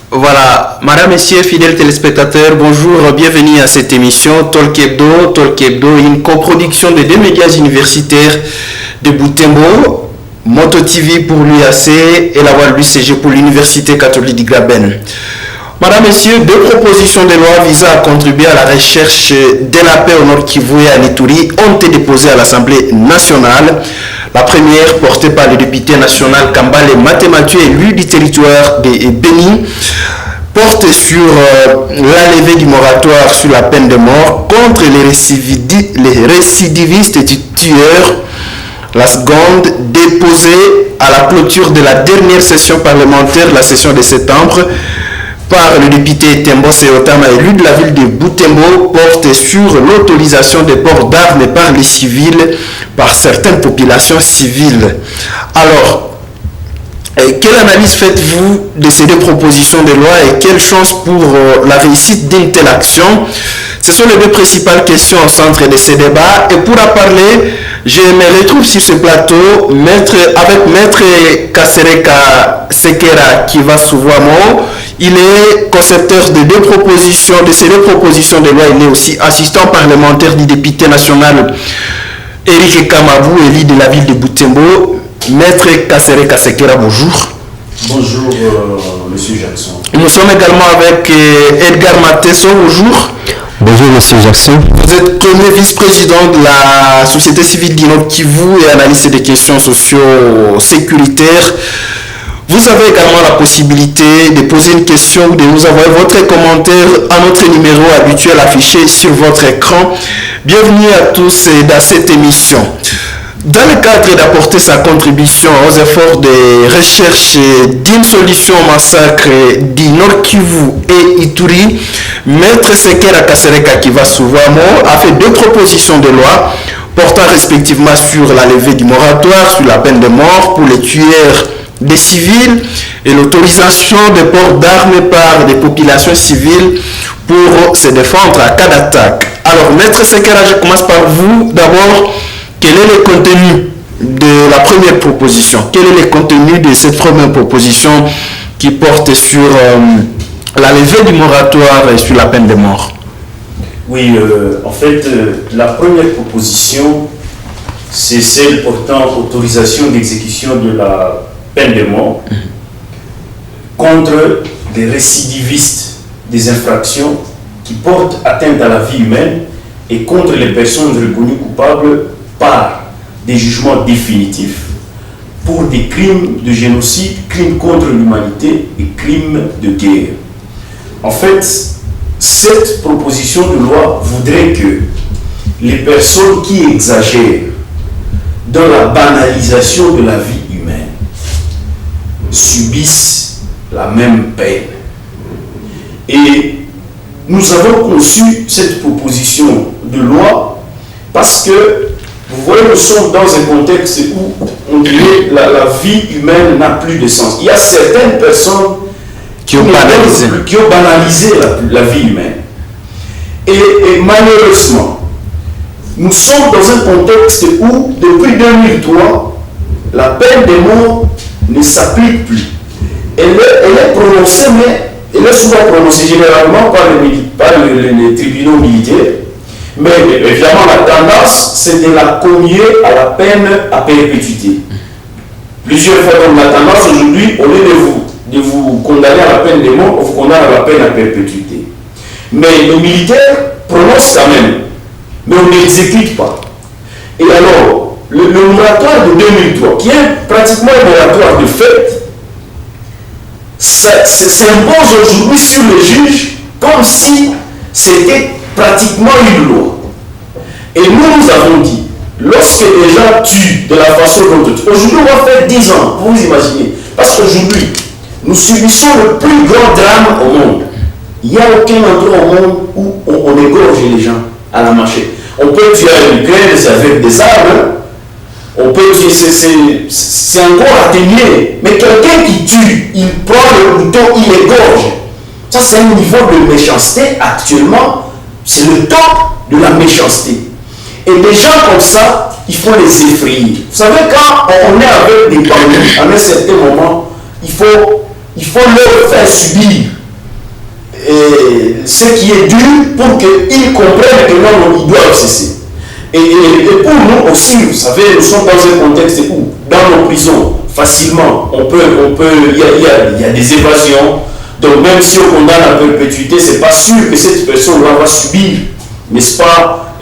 Voilà, madame, messieurs, fidèles téléspectateurs, bonjour, bienvenue à cette émission Talk Hebdo. Talk Hebdo, une coproduction des deux médias universitaires de Butembo, Moto TV pour l'UAC et la voix de l'UCG pour l'Université catholique de Graben. Madame, messieurs, deux propositions de loi visant à contribuer à la recherche de la paix au Nord Kivu et à l'Ituri ont été déposées à l'Assemblée nationale. La première, portée par le député national Kambale Mathieu, élu du territoire de Béni, porte sur la levée du moratoire sur la peine de mort contre les récidivistes tueurs. La seconde, déposée à la clôture de la dernière session parlementaire, la session de septembre, par le député Tembo Seotama, élu de la ville de Butembo, porte sur l'autorisation des ports d'armes par les civils, par certaines populations civiles. Alors, quelle analyse faites-vous de ces deux propositions de loi et quelle chance pour la réussite d'une telle action? Ce sont les deux principales questions au centre de ces débats. Et pour en parler, je me retrouve sur ce plateau avec Maître Kasereka Sekera qui va souvent mot. Il est concepteur de ces deux propositions de loi. Il est aussi assistant parlementaire du député national Eric Kamabou, élu de la ville de Butembo. Maître Kasereka Sekera, bonjour. Bonjour, monsieur Jackson. Nous sommes également avec Edgar Matesso, bonjour. Bonjour, monsieur Jackson. Vous êtes premier vice-président de la société civile du Nord Kivu et analyste des questions socio-sécuritaires. Vous avez également la possibilité de poser une question ou de nous envoyer votre commentaire à notre numéro habituel affiché sur votre écran. Bienvenue à tous dans cette émission. Dans le cadre d'apporter sa contribution aux efforts de recherche d'une solution au massacre du Nord Kivu et Ituri, Maître Sekera Kasereka qui va souvent a fait deux propositions de loi portant respectivement sur la levée du moratoire, sur la peine de mort pour les tueurs des civils et l'autorisation de port d'armes par des populations civiles pour se défendre à cas d'attaque. Alors, Maître Sekera, je commence par vous. D'abord, quel est le contenu de la première proposition? Quel est le contenu de cette première proposition qui porte sur la levée du moratoire et sur la peine de mort? Oui, en fait, la première proposition, c'est celle portant autorisation d'exécution de la peine de mort contre des récidivistes des infractions qui portent atteinte à la vie humaine et contre les personnes reconnues coupables par des jugements définitifs pour des crimes de génocide, crimes contre l'humanité et crimes de guerre. En fait, cette proposition de loi voudrait que les personnes qui exagèrent dans la banalisation de la vie humaine subissent la même peine. Et nous avons conçu cette proposition de loi parce que, vous voyez, nous sommes dans un contexte où on dirait la vie humaine n'a plus de sens. Il y a certaines personnes qui ont banalisé la vie humaine. Et malheureusement, nous sommes dans un contexte où, depuis 2003, la peine de mort ne s'applique plus. Elle est prononcée, mais elle est souvent prononcée généralement par les tribunaux militaires. Mais évidemment, la tendance, c'est de la commuer à la peine à perpétuité. Plusieurs fois, comme la tendance aujourd'hui, au lieu de vous condamner à la peine de mort, on vous condamne à la peine à perpétuité. Mais les militaires prononcent quand même, mais on n'exécute pas. Et alors, le moratoire de 2003, qui est pratiquement un moratoire de fait, s'impose aujourd'hui sur les juges comme si c'était pratiquement une loi. Et nous avons dit, lorsque les gens tuent de la façon dont ils tuent, aujourd'hui on va faire 10 ans, vous imaginez, parce qu'aujourd'hui, nous subissons le plus grand drame au monde. Il n'y a aucun endroit au monde où on égorge les gens à la machette. On peut tuer à l'Ukraine, c'est avec des armes, on peut tuer, c'est encore atténué. Mais quelqu'un qui tue, il prend le couteau, il égorge. Ça, c'est un niveau de méchanceté actuellement, c'est le top de la méchanceté. Et des gens comme ça, il faut les effrayer. Vous savez, quand on est avec des bandits, à un certain moment, il faut leur faire subir ce qui est dû pour qu'ils comprennent que non, ils doivent cesser. Et pour nous aussi, vous savez, nous sommes dans un contexte où, dans nos prisons, facilement, il y a des évasions. Donc même si on condamne à perpétuité, c'est pas sûr que cette personne-là va subir, n'est-ce pas,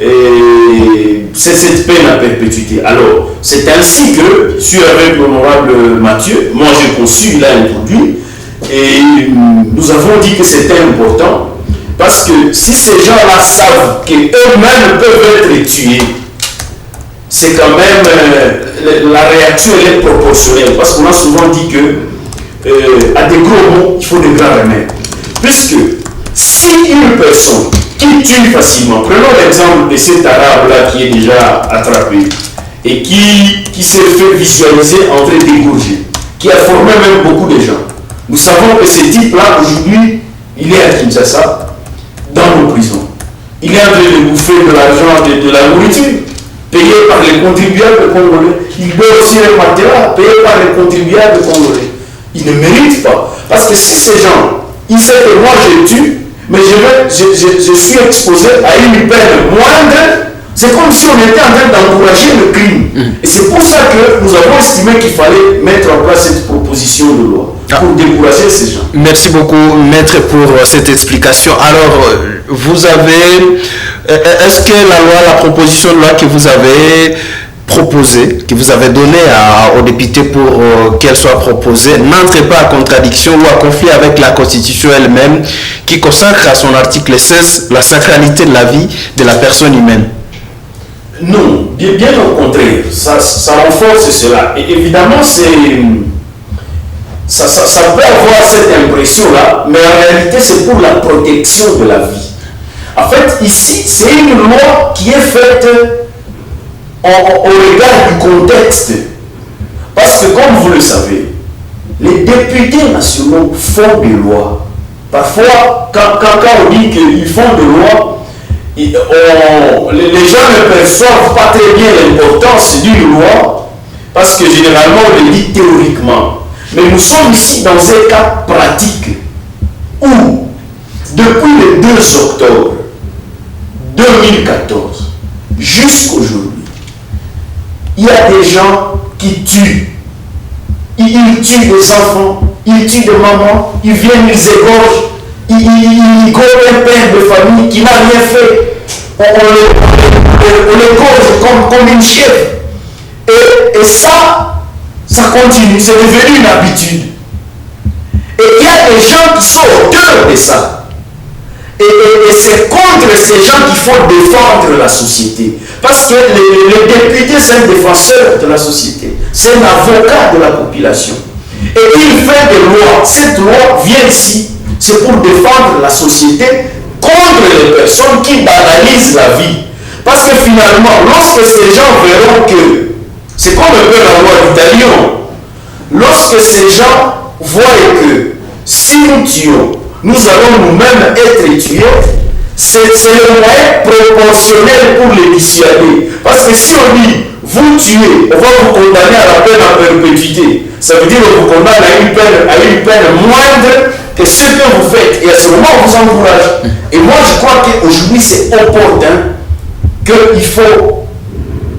cette peine à perpétuité. Alors, c'est ainsi que, avec l'honorable Mathieu, moi j'ai conçu, il a introduit, et nous avons dit que c'était important, parce que si ces gens-là savent qu'eux-mêmes peuvent être tués, c'est quand même, la réaction elle est proportionnelle, parce qu'on a souvent dit que à des gros mots, il faut de grands remèdes. Puisque si une personne qui tue facilement, prenons l'exemple de cet arabe-là qui est déjà attrapé et qui s'est fait visualiser en train d'égorger, qui a formé même beaucoup de gens. Nous savons que ce type-là, aujourd'hui, il est à Kinshasa, dans nos prisons. Il est en train de bouffer de l'argent, de la nourriture, payé par les contribuables congolais. Il doit aussi un matelas, payé par les contribuables congolais. Il ne mérite pas. Parce que si ces gens, ils savent que moi je tue, mais je suis exposé à une peine moindre, c'est comme si on était en train d'encourager le crime. Et c'est pour ça que nous avons estimé qu'il fallait mettre en place cette proposition de loi pour décourager ces gens. Merci beaucoup, maître, pour cette explication. Alors, vous avez... Est-ce que la proposition de loi que vous avez proposée, que vous avez donnée aux députés pour qu'elle soit proposée, n'entre pas en contradiction ou en conflit avec la Constitution elle-même, qui consacre à son article 16 la sacralité de la vie de la personne humaine? Non, bien au contraire, ça renforce cela. Et évidemment, ça peut avoir cette impression-là, mais en réalité, c'est pour la protection de la vie. En fait, ici, c'est une loi qui est faite au regard du contexte. Parce que, comme vous le savez, les députés nationaux font des lois. Parfois, quand on dit qu'ils font des lois, les gens ne perçoivent pas très bien l'importance d'une loi, parce que généralement on le dit théoriquement. Mais nous sommes ici dans un cas pratique où, depuis le 2 octobre 2014 jusqu'aujourd'hui, il y a des gens qui tuent. Ils tuent des enfants, ils tuent des mamans, ils viennent, ils égorgent. Il gomme un père de famille qui n'a rien fait. On le cause comme une chef. Et ça continue, c'est devenu une habitude. Et il y a des gens qui sont auteurs de ça. Et c'est contre ces gens qu'il faut défendre la société. Parce que le député, c'est un défenseur de la société. C'est un avocat de la population. Et il fait des lois. Cette loi vient ici. C'est pour défendre la société contre les personnes qui banalisent la vie. Parce que finalement, lorsque ces gens verront que, c'est comme un peu la loi du talion, lorsque ces gens voient que si nous tuons, nous allons nous-mêmes être tués, c'est le moyen proportionnel pour les dissuader. Parce que si on dit, vous tuez, on va vous condamner à la peine à perpétuité, ça veut dire qu'on vous condamne à une peine moindre que ce que vous faites, et à ce moment on vous encourage. Et moi je crois qu'aujourd'hui c'est opportun qu'il faut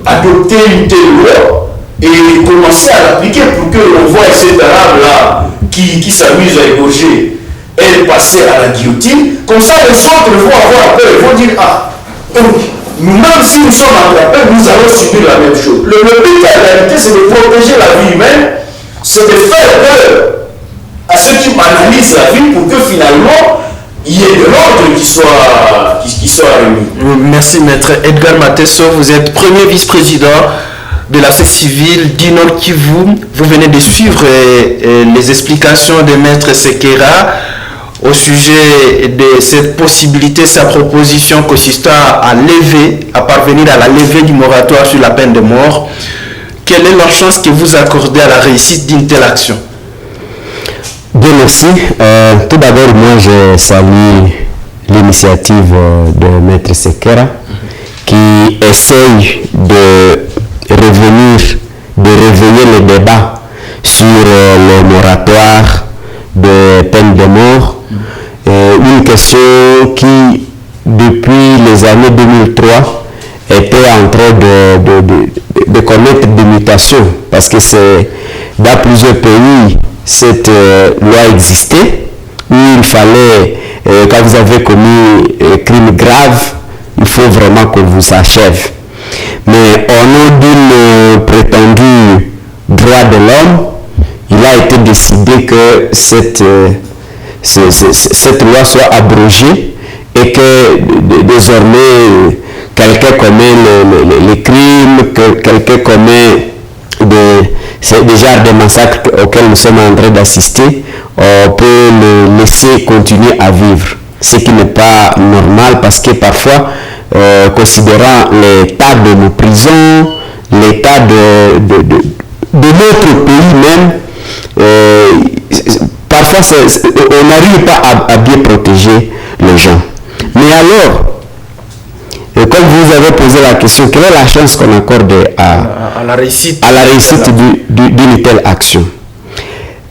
adopter une telle loi et commencer à l'appliquer pour que l'on voit cet arabe-là qui s'amuse à égorger et passer à la guillotine. Comme ça les autres vont avoir peur, ils vont dire ah, donc nous-mêmes si nous sommes attrapés, nous allons subir la même chose. Le but en réalité c'est de protéger la vie humaine, c'est de faire peur à ceux qui banalisent la vie pour que finalement il y ait de l'ordre qui soit remis. Merci maître Edgar Matesso, vous êtes premier vice-président de la société civile du Nord Kivu. Vous venez de suivre les explications de maître Sekera au sujet de cette possibilité, sa proposition consistant à parvenir à la levée du moratoire sur la peine de mort. Quelle est la chance que vous accordez à la réussite d'une telle action? Bien, merci. Tout d'abord, moi, je salue l'initiative de Maître Sekera qui essaye de réveiller le débat sur le moratoire de peine de mort une question qui, depuis les années 2003, était en train de connaître des mutations, parce que c'est dans plusieurs pays, cette loi existait, où il fallait, quand vous avez commis un crime grave, il faut vraiment qu'on vous achève. Mais au nom d'une prétendue droit de l'homme, il a été décidé que cette loi soit abrogée et que désormais quelqu'un commet les crimes, que quelqu'un commet des genres de massacres auxquels nous sommes en train d'assister, on peut le laisser continuer à vivre. Ce qui n'est pas normal parce que parfois, considérant l'état de nos prisons, l'état de notre pays même, parfois on n'arrive pas à bien protéger les gens. Mais alors, comme vous avez posé la question, quelle est la chance qu'on accorde à la réussite d'une telle action?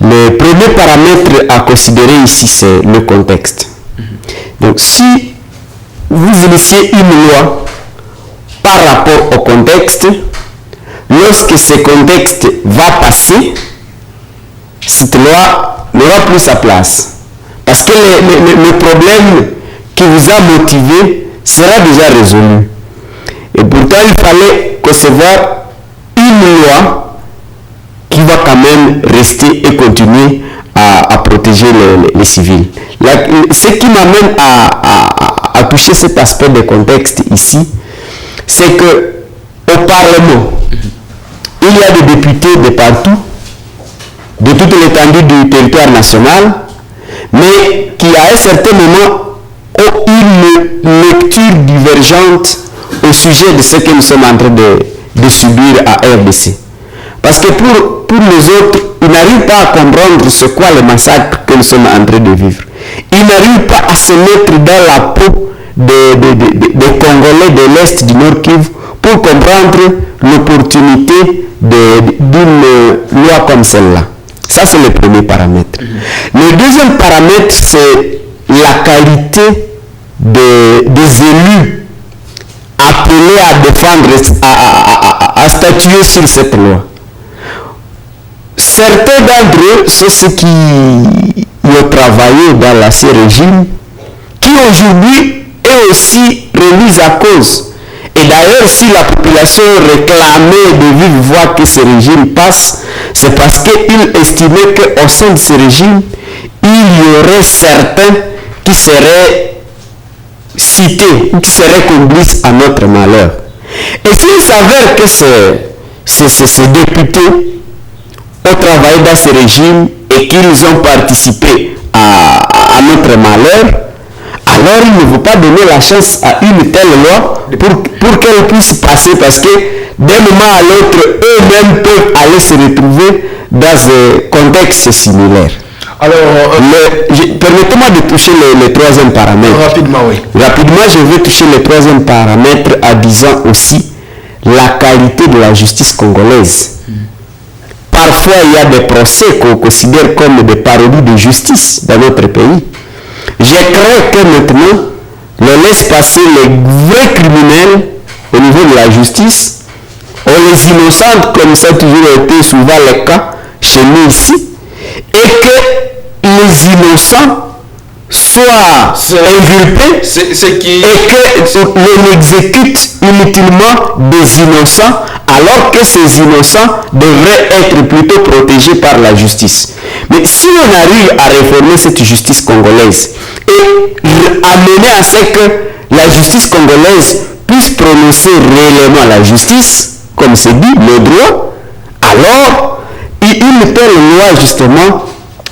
Le premier paramètre à considérer ici, c'est le contexte. Donc, si vous initiez une loi par rapport au contexte, lorsque ce contexte va passer, cette loi n'aura plus sa place. Parce que le problème qui vous a motivé sera déjà résolu. Et pourtant, il fallait concevoir une loi qui va quand même rester et continuer à protéger les civils. Ce qui m'amène à toucher cet aspect de contexte ici, c'est que au Parlement, il y a des députés de partout, de toute l'étendue du territoire national, mais qui à un certain moment ont une lecture divergente au sujet de ce que nous sommes en train de subir à RDC. Parce que pour les autres, ils n'arrivent pas à comprendre ce qu'est le massacre que nous sommes en train de vivre. Ils n'arrivent pas à se mettre dans la peau des Congolais de l'Est, du Nord Kivu, pour comprendre l'opportunité d'une loi comme celle-là. Ça, c'est le premier paramètre. Le deuxième paramètre, c'est la qualité des élus appelés à défendre, à statuer sur cette loi. Certains d'entre eux sont ceux qui ont travaillé dans l'ancien régime, qui aujourd'hui est aussi remise à cause. Et d'ailleurs, si la population réclamait de vive voix que ce régime passe, c'est parce qu'ils estimaient qu'au sein de ce régime, il y aurait certains qui seraient cités, qui seraient complices à notre malheur. Et s'il s'avère que ces députés ont travaillé dans ce régime et qu'ils ont participé à notre malheur, alors il ne faut pas donner la chance à une telle loi pour qu'elle puisse passer, parce que d'un moment à l'autre, eux-mêmes peuvent aller se retrouver dans un contexte similaire. Alors, permettez-moi de toucher le troisième paramètre. Rapidement, oui. Rapidement, je vais toucher le troisième paramètre en disant aussi la qualité de la justice congolaise. Parfois, il y a des procès qu'on considère comme des parodies de justice dans notre pays. Je crains que maintenant, on laisse passer les vrais criminels au niveau de la justice. On les innocente, comme ça a toujours été souvent le cas chez nous ici, et que les innocents soient inculpés et qu'on exécute inutilement des innocents, alors que ces innocents devraient être plutôt protégés par la justice. Mais si on arrive à réformer cette justice congolaise et amener à ce que la justice congolaise puisse prononcer réellement la justice, comme c'est dit, le droit, alors une telle loi justement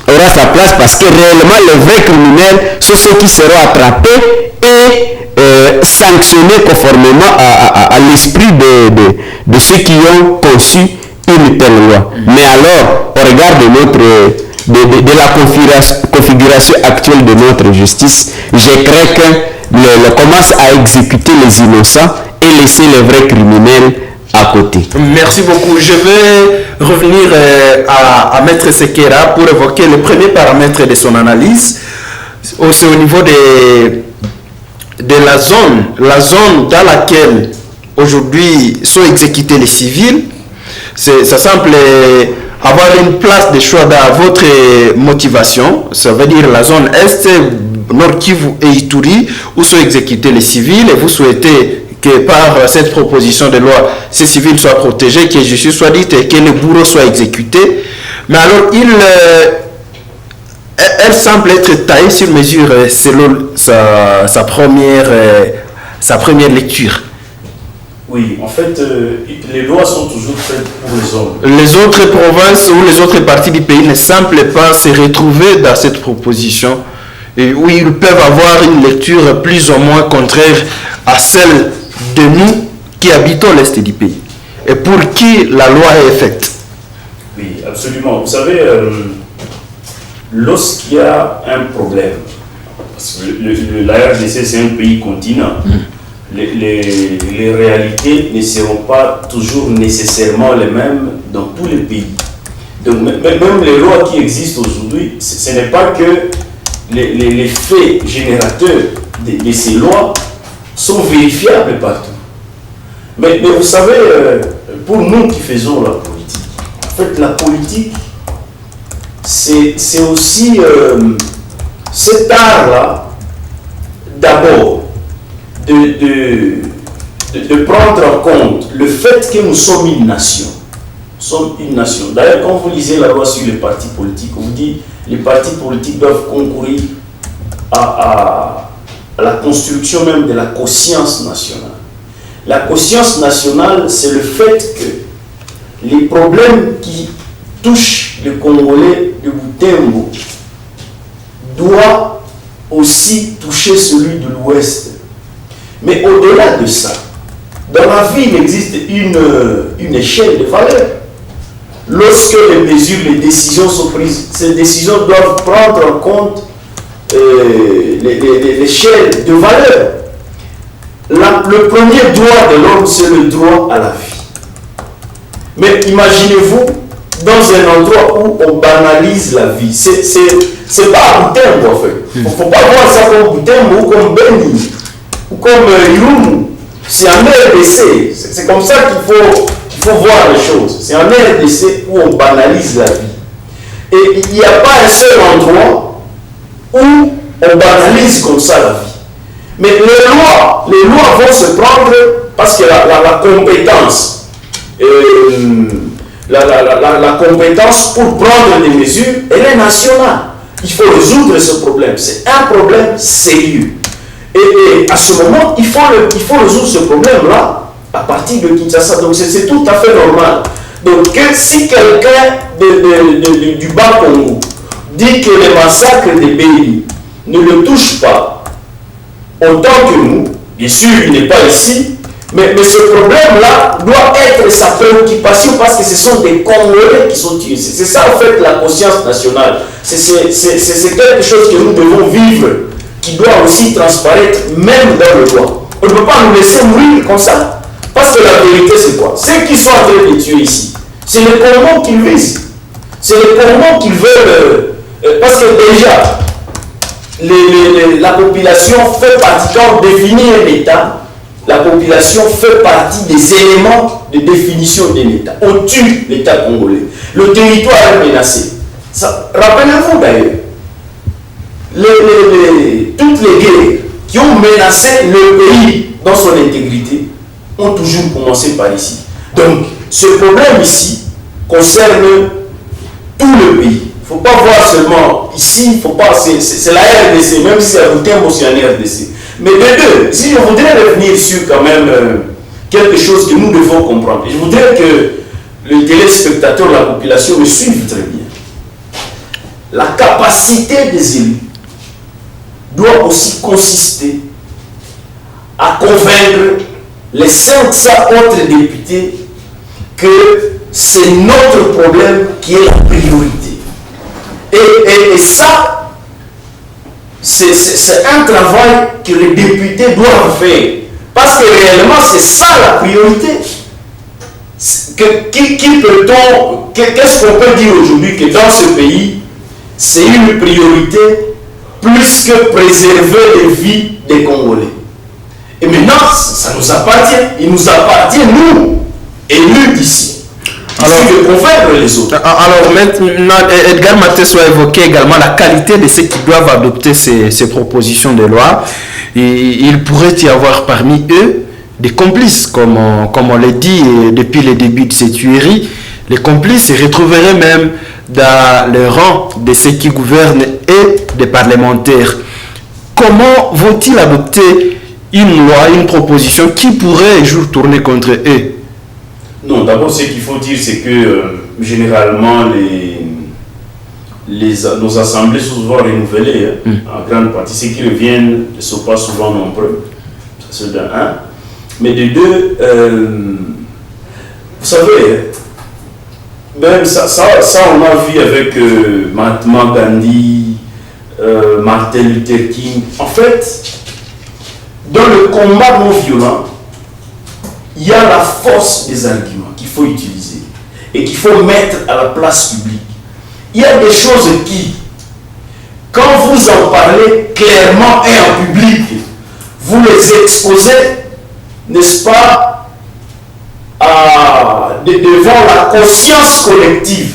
aura sa place, parce que réellement les vrais criminels sont ceux qui seront attrapés et sanctionnés conformément à l'esprit de ceux qui ont conçu une telle loi. Mais alors, au regard de la configuration actuelle de notre justice, je crains que commence à exécuter les innocents et laisser les vrais criminels à côté. Merci beaucoup. Je vais revenir à Maître Sekera pour évoquer le premier paramètre de son analyse. c'est au niveau de la zone dans laquelle aujourd'hui sont exécutés les civils. Ça semble avoir une place de choix dans votre motivation. Ça veut dire la zone Est, Nord Kivu et Ituri, où sont exécutés les civils, et vous souhaitez que par cette proposition de loi, ces civils soient protégés, que justice soit dite et que les bourreaux soient exécutés. Mais alors, elle semble être taillée sur mesure selon sa première lecture. Oui, en fait, les lois sont toujours faites pour les hommes. Les autres provinces ou les autres parties du pays ne semblent pas se retrouver dans cette proposition. Et oui, ils peuvent avoir une lecture plus ou moins contraire à celle de nous qui habitons l'Est du pays et pour qui la loi est faite. Oui, absolument. Vous savez, lorsqu'il y a un problème, parce que la RDC c'est un pays continent, les réalités ne seront pas toujours nécessairement les mêmes dans tous les pays. Donc même les lois qui existent aujourd'hui, ce n'est pas que les faits générateurs de ces lois sont vérifiables partout. Mais vous savez, pour nous qui faisons la politique, en fait la politique, c'est aussi cet art-là, d'abord, de prendre en compte le fait que nous sommes une nation. Nous sommes une nation. D'ailleurs, quand vous lisez la loi sur les partis politiques, on vous dit que les partis politiques doivent concourir à la construction même de la conscience nationale. La conscience nationale, c'est le fait que les problèmes qui touchent les Congolais de Butembo doivent aussi toucher celui de l'Ouest. Mais au-delà de ça, dans la vie, il existe une échelle de valeurs. Lorsque les mesures, les décisions sont prises, ces décisions doivent prendre en compte l'échelle de valeurs. Le premier droit de l'homme, c'est le droit à la vie. Mais imaginez-vous dans un endroit où on banalise la vie. C'est pas à Butembo en fait. Il ne faut pas voir ça comme Butembo ou comme Beni ou comme Irumu. C'est en RDC. C'est comme ça qu'il faut voir les choses. C'est en RDC où on banalise la vie. Et il n'y a pas un seul endroit où on banalise comme ça la vie. Mais les lois vont se prendre parce que la compétence, la compétence pour prendre des mesures, elle est nationale. Il faut résoudre ce problème. C'est un problème sérieux. Et à ce moment, il faut résoudre ce problème-là à partir de Kinshasa. Donc c'est tout à fait normal. Donc si quelqu'un du Bas-Congo dit que les massacres des Béni ne le touchent pas, autant que nous, bien sûr il n'est pas ici, mais ce problème-là doit être sa préoccupation parce que ce sont des Congolais qui sont tués. C'est ça en fait la conscience nationale. C'est quelque chose que nous devons vivre, qui doit aussi transparaître même dans le droit. On ne peut pas nous laisser mourir comme ça. Parce que la vérité c'est quoi? Ceux qui sont en train de tuer ici, c'est les Congos qu'ils visent. C'est les Congos qu'ils veulent. Parce que déjà, la population fait partie, quand on définit un État, la population fait partie des éléments de définition d'un État. On tue l'État congolais. Le territoire est menacé. Rappelez-vous d'ailleurs, toutes les guerres qui ont menacé le pays dans son intégrité ont toujours commencé par ici. Donc, ce problème ici concerne tout le pays. Il ne faut pas voir seulement ici, c'est la RDC, même si c'est à Butembo, c'est en RDC. Mais de deux, si je voudrais revenir sur quand même quelque chose que nous devons comprendre, et je voudrais que les téléspectateurs, la population me suivent très bien. La capacité des élus doit aussi consister à convaincre les 500 autres députés que c'est notre problème qui est la priorité. Et ça, c'est un travail que les députés doivent faire. Parce que réellement, c'est ça la priorité. Qu'est-ce qu'on peut dire aujourd'hui que dans ce pays, c'est une priorité plus que préserver les vies des Congolais. Et maintenant, ça nous appartient. Il nous appartient, nous, élus d'ici. Alors, de convaincre les autres. Alors maintenant, Edgar Matesso a évoqué également la qualité de ceux qui doivent adopter ces propositions de loi. Il pourrait y avoir parmi eux des complices, comme on l'a dit depuis le début de cette tuerie. Les complices se retrouveraient même dans le rang de ceux qui gouvernent et des parlementaires. Comment vont-ils adopter une loi, une proposition qui pourrait un jour tourner contre eux? Non, d'abord, ce qu'il faut dire, c'est que généralement, nos assemblées sont souvent renouvelées, en grande partie. Ceux qui reviennent ne sont pas souvent nombreux. C'est de un. Mais de deux, vous savez, même ça on a vu avec Mahatma Gandhi, Martin Luther King. En fait, dans le combat non violent, il y a la force des arguments qu'il faut utiliser et qu'il faut mettre à la place publique. Il y a des choses qui, quand vous en parlez clairement et en public, vous les exposez, n'est-ce pas, devant la conscience collective.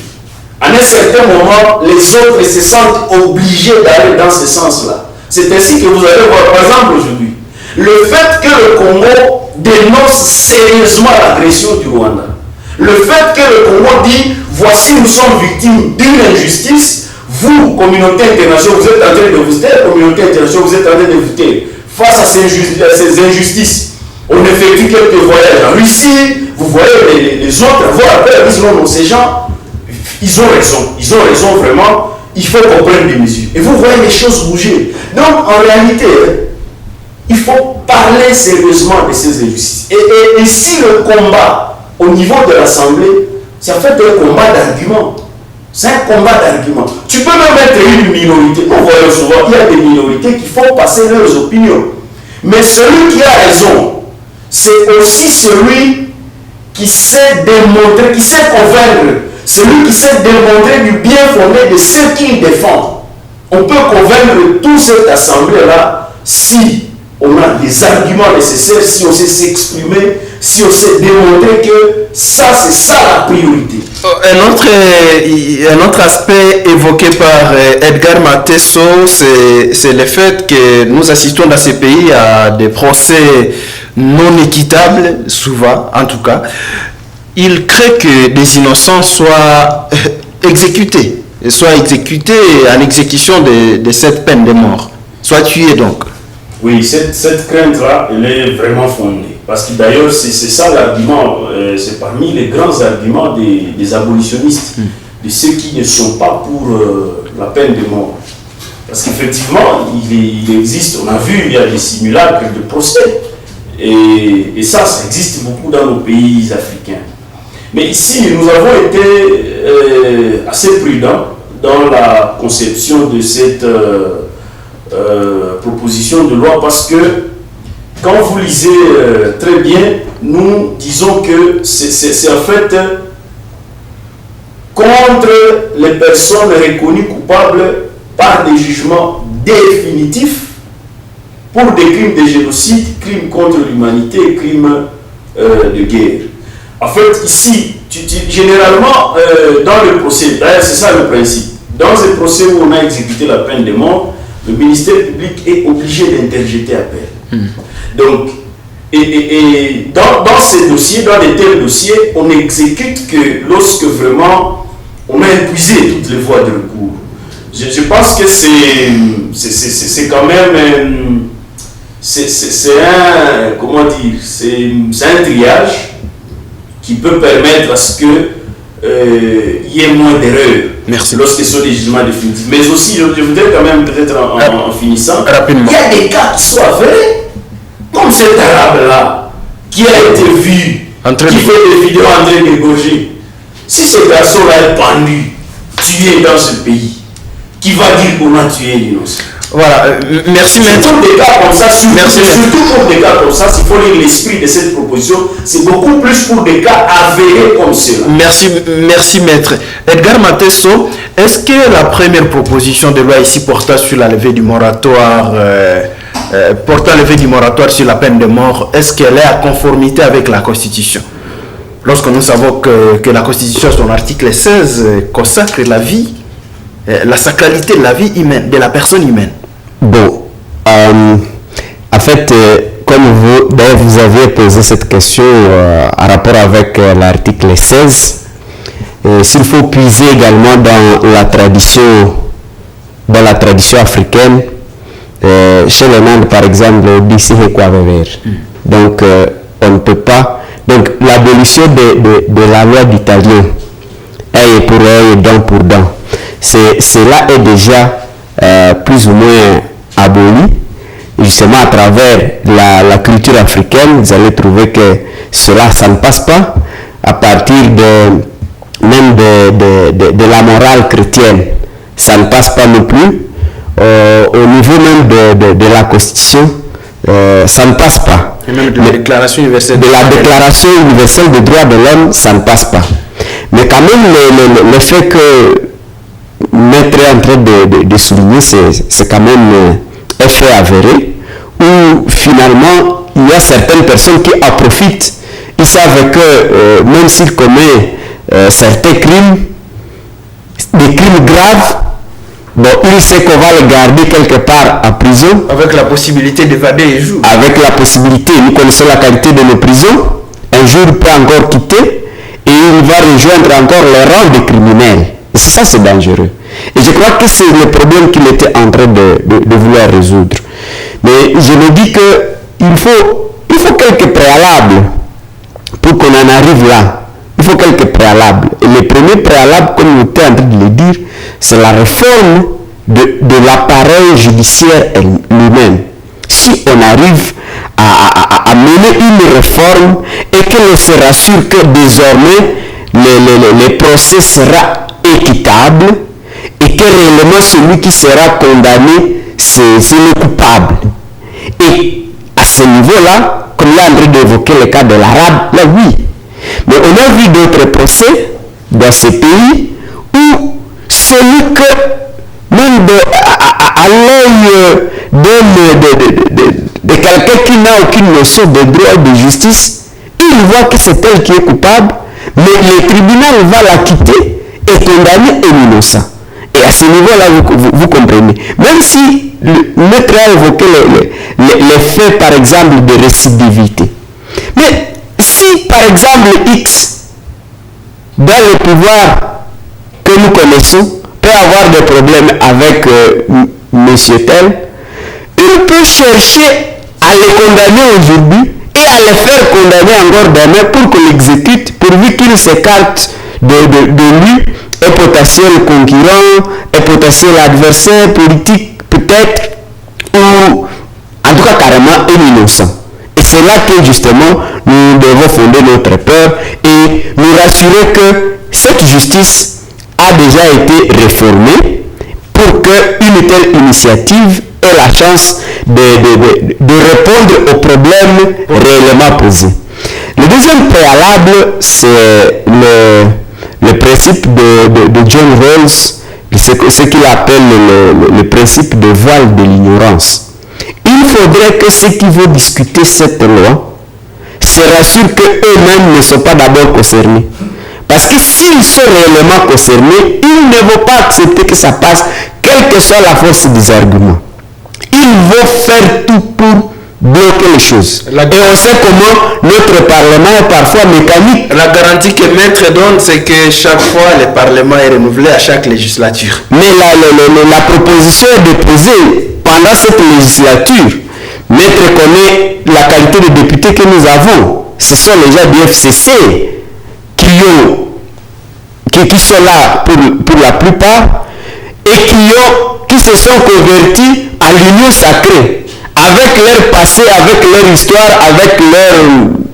À un certain moment, les autres se sentent obligés d'aller dans ce sens-là. C'est ainsi que vous allez voir, par exemple, aujourd'hui, le fait que le Congo dénonce sérieusement l'agression du Rwanda. Le fait que le Congo dit, voici nous sommes victimes d'une injustice, vous, communauté internationale, vous êtes en train de vous taire, communauté internationale, vous êtes en train de vous taire. Face à ces injustices, on effectue quelques voyages en Russie, vous voyez les autres, voir après, ils disent non, ces gens, ils ont raison vraiment, il faut qu'on prenne des mesures. Et vous voyez les choses bouger. Donc, en réalité, il faut parler sérieusement de ces injustices. Et si le combat au niveau de l'Assemblée, c'est en fait un combat d'arguments. C'est un combat d'arguments. Tu peux même être une minorité. Nous voyons souvent qu'il y a des minorités qui font passer leurs opinions. Mais celui qui a raison, c'est aussi celui qui sait démontrer, qui sait convaincre, celui qui sait démontrer du bien fondé de ceux qu'il défend. On peut convaincre toute cette assemblée-là si on a les arguments nécessaires, si on sait s'exprimer, si on sait démontrer que ça, c'est ça la priorité. Un autre aspect évoqué par Edgar Matesso, c'est le fait que nous assistons dans ces pays à des procès non équitables, souvent en tout cas. Il crée que des innocents soient exécutés en exécution de cette peine de mort, soient tués donc. Oui, cette crainte-là, elle est vraiment fondée. Parce que d'ailleurs, c'est ça l'argument, c'est parmi les grands arguments des abolitionnistes, de ceux qui ne sont pas pour la peine de mort. Parce qu'effectivement, il existe, on a vu, il y a des simulacres de procès. Et ça existe beaucoup dans nos pays africains. Mais ici, nous avons été assez prudents dans la conception de cette proposition de loi parce que quand vous lisez très bien, nous disons que c'est en fait contre les personnes reconnues coupables par des jugements définitifs pour des crimes de génocide, crimes contre l'humanité, crimes de guerre. En fait, ici, généralement, dans le procès, d'ailleurs c'est ça le principe, dans un procès où on a exécuté la peine de mort, le ministère public est obligé d'interjeter appel. Donc, et dans ces dossiers, dans de tels dossiers, on n'exécute que lorsque vraiment on a épuisé toutes les voies de recours. Je pense que c'est quand même c'est un, comment dire, c'est un triage qui peut permettre à ce que il y ait moins d'erreurs. Merci. Lorsque ce sont des jugements définitifs. Mais aussi, je voudrais quand même peut-être en finissant, rapidement. Il y a des cas qui sont avérés, comme cet arabe-là, qui a été vu, qui fait des vidéos en train d'égorger. Si ce garçon-là est pendu, tué dans ce pays, qui va dire qu'on a tué l'innocent? Voilà, merci maître. Surtout des cas comme ça, surtout pour des cas comme ça, faut lire l'esprit de cette proposition, c'est beaucoup plus pour des cas avérés comme cela. Merci maître. Edgar Matesso, est-ce que la première proposition de loi ici portant sur la levée du moratoire, sur la peine de mort, est-ce qu'elle est à conformité avec la Constitution? Lorsque nous savons que la Constitution, son article 16, consacre la vie, la sacralité de la vie humaine, de la personne humaine. Bon, en fait, comme vous aviez posé cette question en rapport avec l'article 16, s'il faut puiser également dans la tradition africaine, chez les Nandes par exemple, d'ici donc on ne peut pas. Donc l'abolition de la loi d'italien, œil pour œil, dent pour dent, cela est déjà plus ou moins aboli. Justement à travers la culture africaine, vous allez trouver que cela, ça ne passe pas à partir même de la morale chrétienne. Ça ne passe pas non plus. Au niveau même de la Constitution, ça ne passe pas. Et même de la Déclaration universelle des droits de l'homme, ça ne passe pas. Mais quand même, le fait que Maître est en train de souligner, c'est quand même un fait avéré, où finalement, il y a certaines personnes qui en profitent. Ils savent que même s'ils commettent certains crimes, des crimes graves, bon, il sait qu'on va le garder quelque part à prison. Avec la possibilité d'évader les jours. Avec la possibilité, nous connaissons la qualité de nos prisons. Un jour, il peut encore quitter et il va rejoindre encore les rangs des criminels. Et ça, c'est dangereux. Et je crois que c'est le problème qu'il était en train de vouloir résoudre. Mais je me dis qu'il faut quelques préalables pour qu'on en arrive là. Il faut quelques préalables. Et le premier préalable, comme vous êtes en train de le dire, c'est la réforme de l'appareil judiciaire lui-même. Si on arrive à mener une réforme et que l'on se rassure que désormais les procès sera équitable et que réellement celui qui sera condamné, c'est le coupable. Et à ce niveau-là, comme il a en train d'évoquer le cas de l'arabe, là oui. Mais on a vu d'autres procès dans ces pays où celui que, même à l'œil de quelqu'un qui n'a aucune notion de droit et de justice, il voit que c'est elle qui est coupable, mais le tribunal va l'acquitter et condamner un innocent. Et à ce niveau-là, vous comprenez. Même si le maître a évoqué les faits, par exemple, de récidivité. Mais si, par exemple, X, dans le pouvoir que nous connaissons, peut avoir des problèmes avec monsieur tel, il peut chercher à le condamner aujourd'hui et à le faire condamner encore demain pour qu'on l'exécute, pourvu qu'il s'écarte de lui, un potentiel concurrent, un potentiel adversaire politique peut-être, ou en tout cas carrément un innocent. Et c'est là que justement nous devons fonder notre peur et nous rassurer que cette justice a déjà été réformée pour qu'une telle initiative ait la chance de répondre aux problèmes réellement posés. Le deuxième préalable, c'est le principe de John Rawls, ce qu'il appelle le principe de voile de l'ignorance. Il faudrait que ceux qui vont discuter cette loi se rassurent qu'eux-mêmes ne sont pas d'abord concernés. Parce que s'ils sont réellement concernés, ils ne vont pas accepter que ça passe, quelle que soit la force des arguments. Ils vont faire tout pour bloquer les choses. Et on sait comment notre Parlement est parfois mécanique. La garantie que Maître donne, c'est que chaque fois, le Parlement est renouvelé à chaque législature. Mais la proposition est déposée pendant cette législature. Maître connaît la qualité de député que nous avons. Ce sont les gens du FCC qui sont là pour la plupart et qui se sont convertis à l'union sacrée avec leur passé, avec leur histoire, avec leur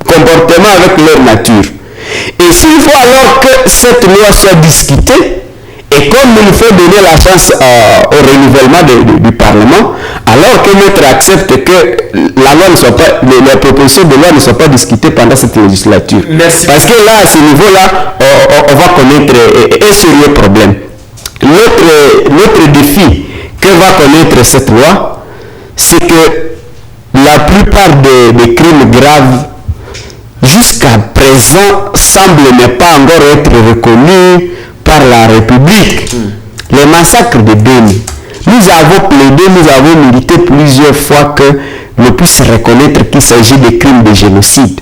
comportement, avec leur nature. Et s'il faut alors que cette loi soit discutée, et comme il faut donner la chance au renouvellement du Parlement, Alors que maître accepte que la loi ne soit pas, les propositions de loi ne soient pas discutées pendant cette législature. Merci. Parce que là, à ce niveau-là, on va connaître un sérieux problème. L'autre défi que va connaître cette loi, c'est que la plupart des crimes graves jusqu'à présent semblent ne pas encore être reconnus par la République. Les massacres de Béni, nous avons plaidé, nous avons milité plusieurs fois que l'on puisse reconnaître qu'il s'agit de crimes de génocide.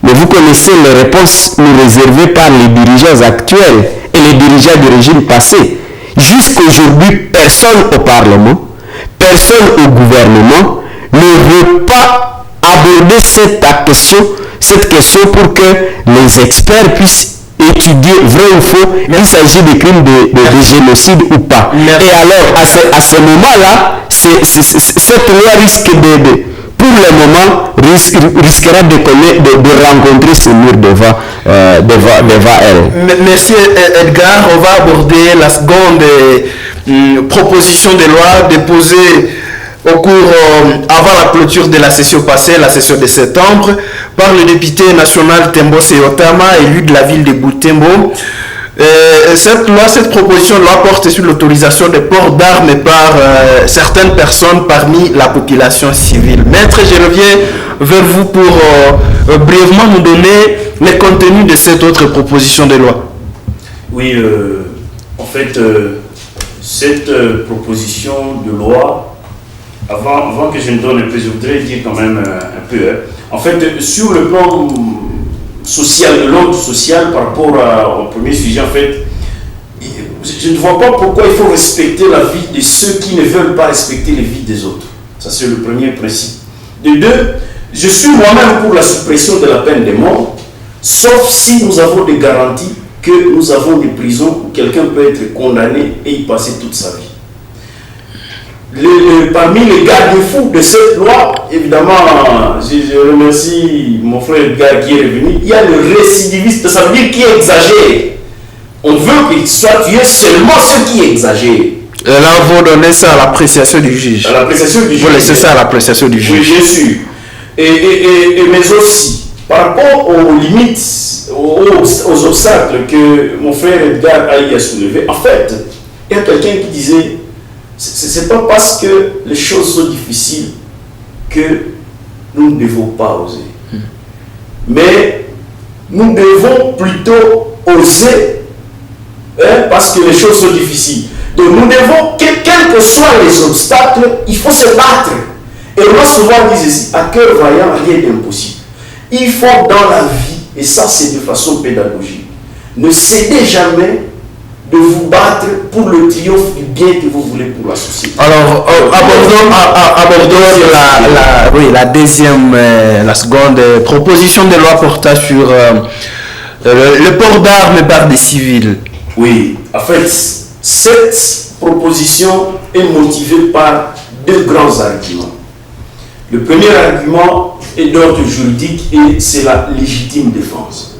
Mais vous connaissez les réponses nous réservées par les dirigeants actuels et les dirigeants du régime passé. Jusqu'aujourd'hui, personne au Parlement, personne au gouvernement ne veut pas aborder cette question pour que les experts puissent étudier vrai ou faux, il s'agit de crimes de génocide ou pas. Et alors, à ce moment-là, cette loi risque pour le moment, risquera de rencontrer ce mur devant elle. Merci Edgar. On va aborder la seconde proposition de loi déposée au cours, avant la clôture de la session passée, la session de septembre, par le député national Tembo Seyotama, élu de la ville de Butembo. Cette proposition de loi porte sur l'autorisation des ports d'armes par certaines personnes parmi la population civile. Maître, je reviens vers vous pour brièvement nous donner le contenu de cette autre proposition de loi. Oui, en fait, cette proposition de loi, avant que je ne donne un peu, je voudrais dire quand même un peu. En fait, sur le plan social, de l'ordre social, par rapport au premier sujet, en fait, je ne vois pas pourquoi il faut respecter la vie de ceux qui ne veulent pas respecter les vies des autres. Ça, c'est le premier principe. De deux, je suis moi-même pour la suppression de la peine de mort, sauf si nous avons des garanties que nous avons des prisons où quelqu'un peut être condamné et y passer toute sa vie. Parmi les garde-fous de cette loi, évidemment, je remercie mon frère Edgar qui est revenu, il y a le récidiviste, ça veut dire qui exagère. On veut qu'il soit tué seulement ceux qui exagèrent. Là, vous donnez ça à l'appréciation du juge. À l'appréciation du juge. Vous laissez ça à l'appréciation du juge. Oui, bien sûr. Mais aussi, par rapport aux limites, aux obstacles que mon frère Edgar a soulevé, en fait, il y a quelqu'un qui disait, c'est pas parce que les choses sont difficiles que nous ne devons pas oser. Mais nous devons plutôt oser parce que les choses sont difficiles. Donc nous devons, quels que soient les obstacles, il faut se battre. Et on a souvent dit ceci, à cœur vaillant, rien d'impossible. Il faut dans la vie, et ça c'est de façon pédagogique, ne cédez jamais de vous battre pour le triomphe du bien que vous voulez pour la société. Alors, abordons la deuxième, la seconde proposition de loi portant sur le port d'armes par des civils. Oui, en fait, cette proposition est motivée par deux grands arguments. Le premier argument est d'ordre juridique et c'est la légitime défense.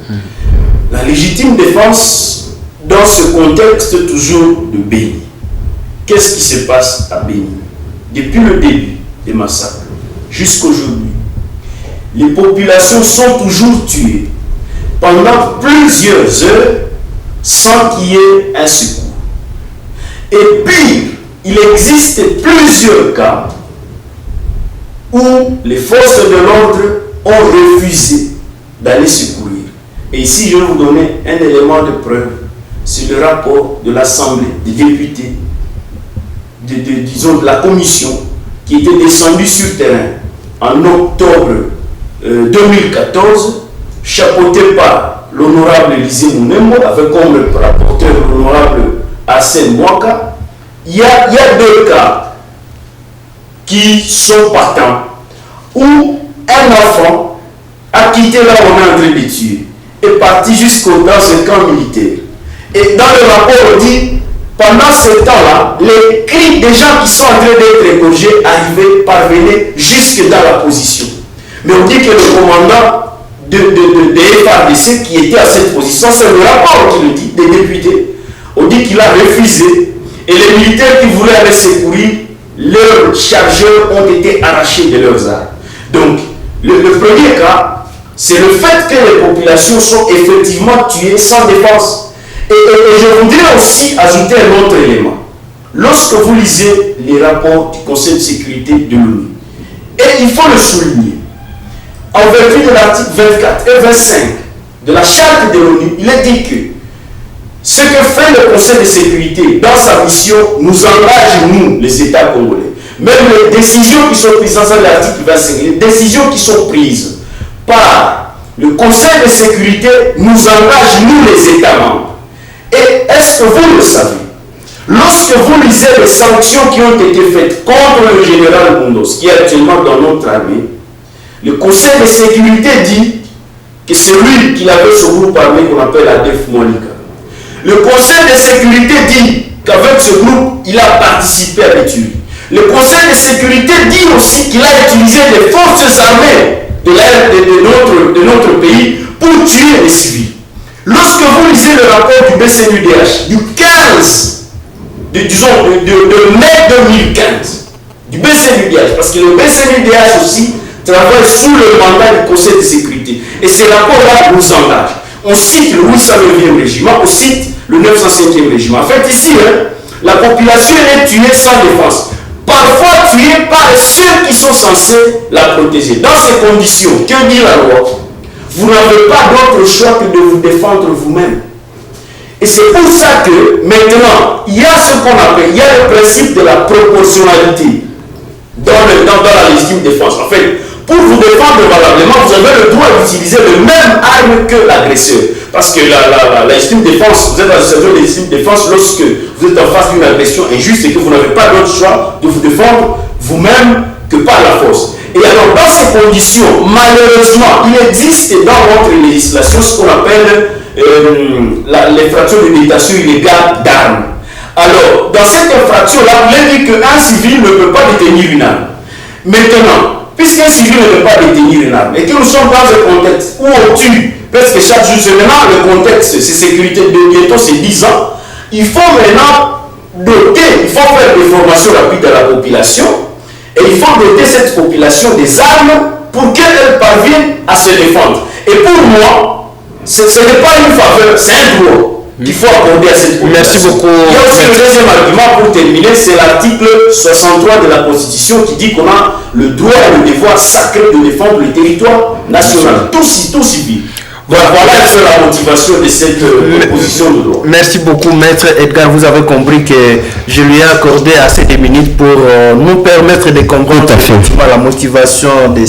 La légitime défense, dans ce contexte toujours de Béni, qu'est-ce qui se passe à Béni? Depuis le début des massacres jusqu'aujourd'hui, les populations sont toujours tuées pendant plusieurs heures sans qu'il y ait un secours. Et pire, il existe plusieurs cas où les forces de l'ordre ont refusé d'aller secourir. Et ici, je vais vous donner un élément de preuve. C'est le rapport de l'Assemblée des députés, disons de la commission, qui était descendue sur terrain en octobre 2014, chapeauté par l'honorable Élisée Mounembo, avec comme rapporteur l'honorable Arsène Mwaka. Il y a deux cas qui sont partants, où un enfant a quitté là où on est en train de tuer, est parti dans un camp militaire. Et dans le rapport, on dit, pendant ce temps-là, les cris des gens qui sont en train d'être égorgés parvenaient jusque dans la position. Mais on dit que le commandant de FARDC qui était à cette position, c'est le rapport qui le dit, des députés, on dit qu'il a refusé. Et les militaires qui voulaient aller secourir leurs chargeurs ont été arrachés de leurs armes. Donc, le premier cas, c'est le fait que les populations sont effectivement tuées sans défense. Et je voudrais aussi ajouter un autre élément. Lorsque vous lisez les rapports du Conseil de sécurité de l'ONU, et il faut le souligner, en vertu de l'article 24 et 25 de la charte de l'ONU, il est dit que ce que fait le Conseil de sécurité dans sa mission nous engage, nous, les États congolais. Même les décisions qui sont prises dans l'article 25, les décisions qui sont prises par le Conseil de sécurité nous engage, nous, les États membres. Et est-ce que vous le savez? Lorsque vous lisez les sanctions qui ont été faites contre le général Mundos, qui est actuellement dans notre armée, le Conseil de sécurité dit que c'est lui qui avait ce groupe armé qu'on appelle ADF Monica. Le Conseil de sécurité dit qu'avec ce groupe, il a participé à l'étude. Le Conseil de sécurité dit aussi qu'il a utilisé les forces armées de notre pays pour tuer les civils. Lorsque vous lisez le rapport du BCNUDH du 15 de mai 2015, du BCNUDH, parce que le BCNUDH aussi travaille sous le mandat du Conseil de sécurité. Et ces rapports-là nous engagent. On cite le 809e régiment, on cite le 905e régiment. En fait, ici, la population est tuée sans défense. Parfois tuée par ceux qui sont censés la protéger. Dans ces conditions, que dit la loi? Vous n'avez pas d'autre choix que de vous défendre vous-même. Et c'est pour ça que maintenant, il y a ce qu'on appelle, il y a le principe de la proportionnalité dans la légitime défense. En fait, pour vous défendre valablement, vous avez le droit d'utiliser le même arme que l'agresseur. Parce que la légitime défense, vous êtes dans une situation de légitime défense lorsque vous êtes en face d'une agression injuste et que vous n'avez pas d'autre choix de vous défendre vous-même que par la force. Et alors, dans ces conditions, malheureusement, il existe dans notre législation ce qu'on appelle l'infraction de détention illégale d'armes. Alors, dans cette infraction-là, il est dit qu'un civil ne peut pas détenir une arme. Maintenant, puisqu'un civil ne peut pas détenir une arme et que nous sommes dans un contexte où on tue presque chaque jour, c'est maintenant le contexte, c'est sécurité de bientôt, c'est 10 ans, il faut maintenant doter, il faut faire des formations rapides à la population et il faut doter cette population des armes pour qu'elle parvienne à se défendre. Et pour moi, ce n'est pas une faveur, c'est un droit qu'il faut accorder à cette population. Merci beaucoup. Il y a aussi le deuxième argument pour terminer, c'est l'article 63 de la Constitution qui dit qu'on a le droit et le devoir sacré de défendre le territoire national, tout civil. Voilà la motivation de cette proposition de loi. Merci beaucoup, Maître Edgar. Vous avez compris que je lui ai accordé assez de minutes pour nous permettre de comprendre la motivation de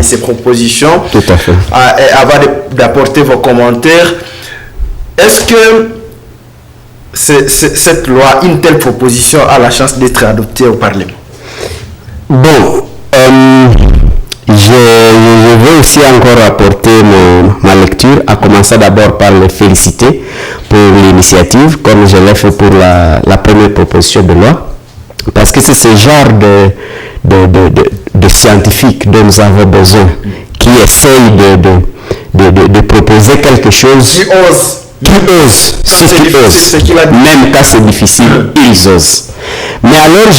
ses propositions. Tout à fait. Avant d'apporter vos commentaires, est-ce que cette loi, une telle proposition, a la chance d'être adoptée au Parlement? Bon, je vais aussi encore apporter ma lecture, à commencer d'abord par les féliciter pour l'initiative, comme je l'ai fait pour la première proposition de loi, parce que c'est ce genre de scientifiques dont nous avons besoin, qui essayent de proposer quelque chose, qui osent, même quand c'est difficile, ils osent. Mais alors,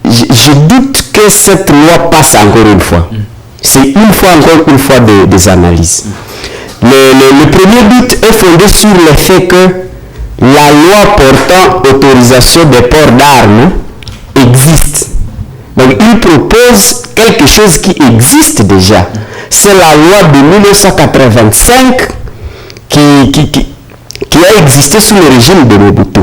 je doute que cette loi passe encore une fois. C'est encore une fois des analyses. Le premier doute est fondé sur le fait que la loi portant autorisation des ports d'armes existe. Donc il propose quelque chose qui existe déjà. C'est la loi de 1985 qui a existé sous le régime de Mobutu.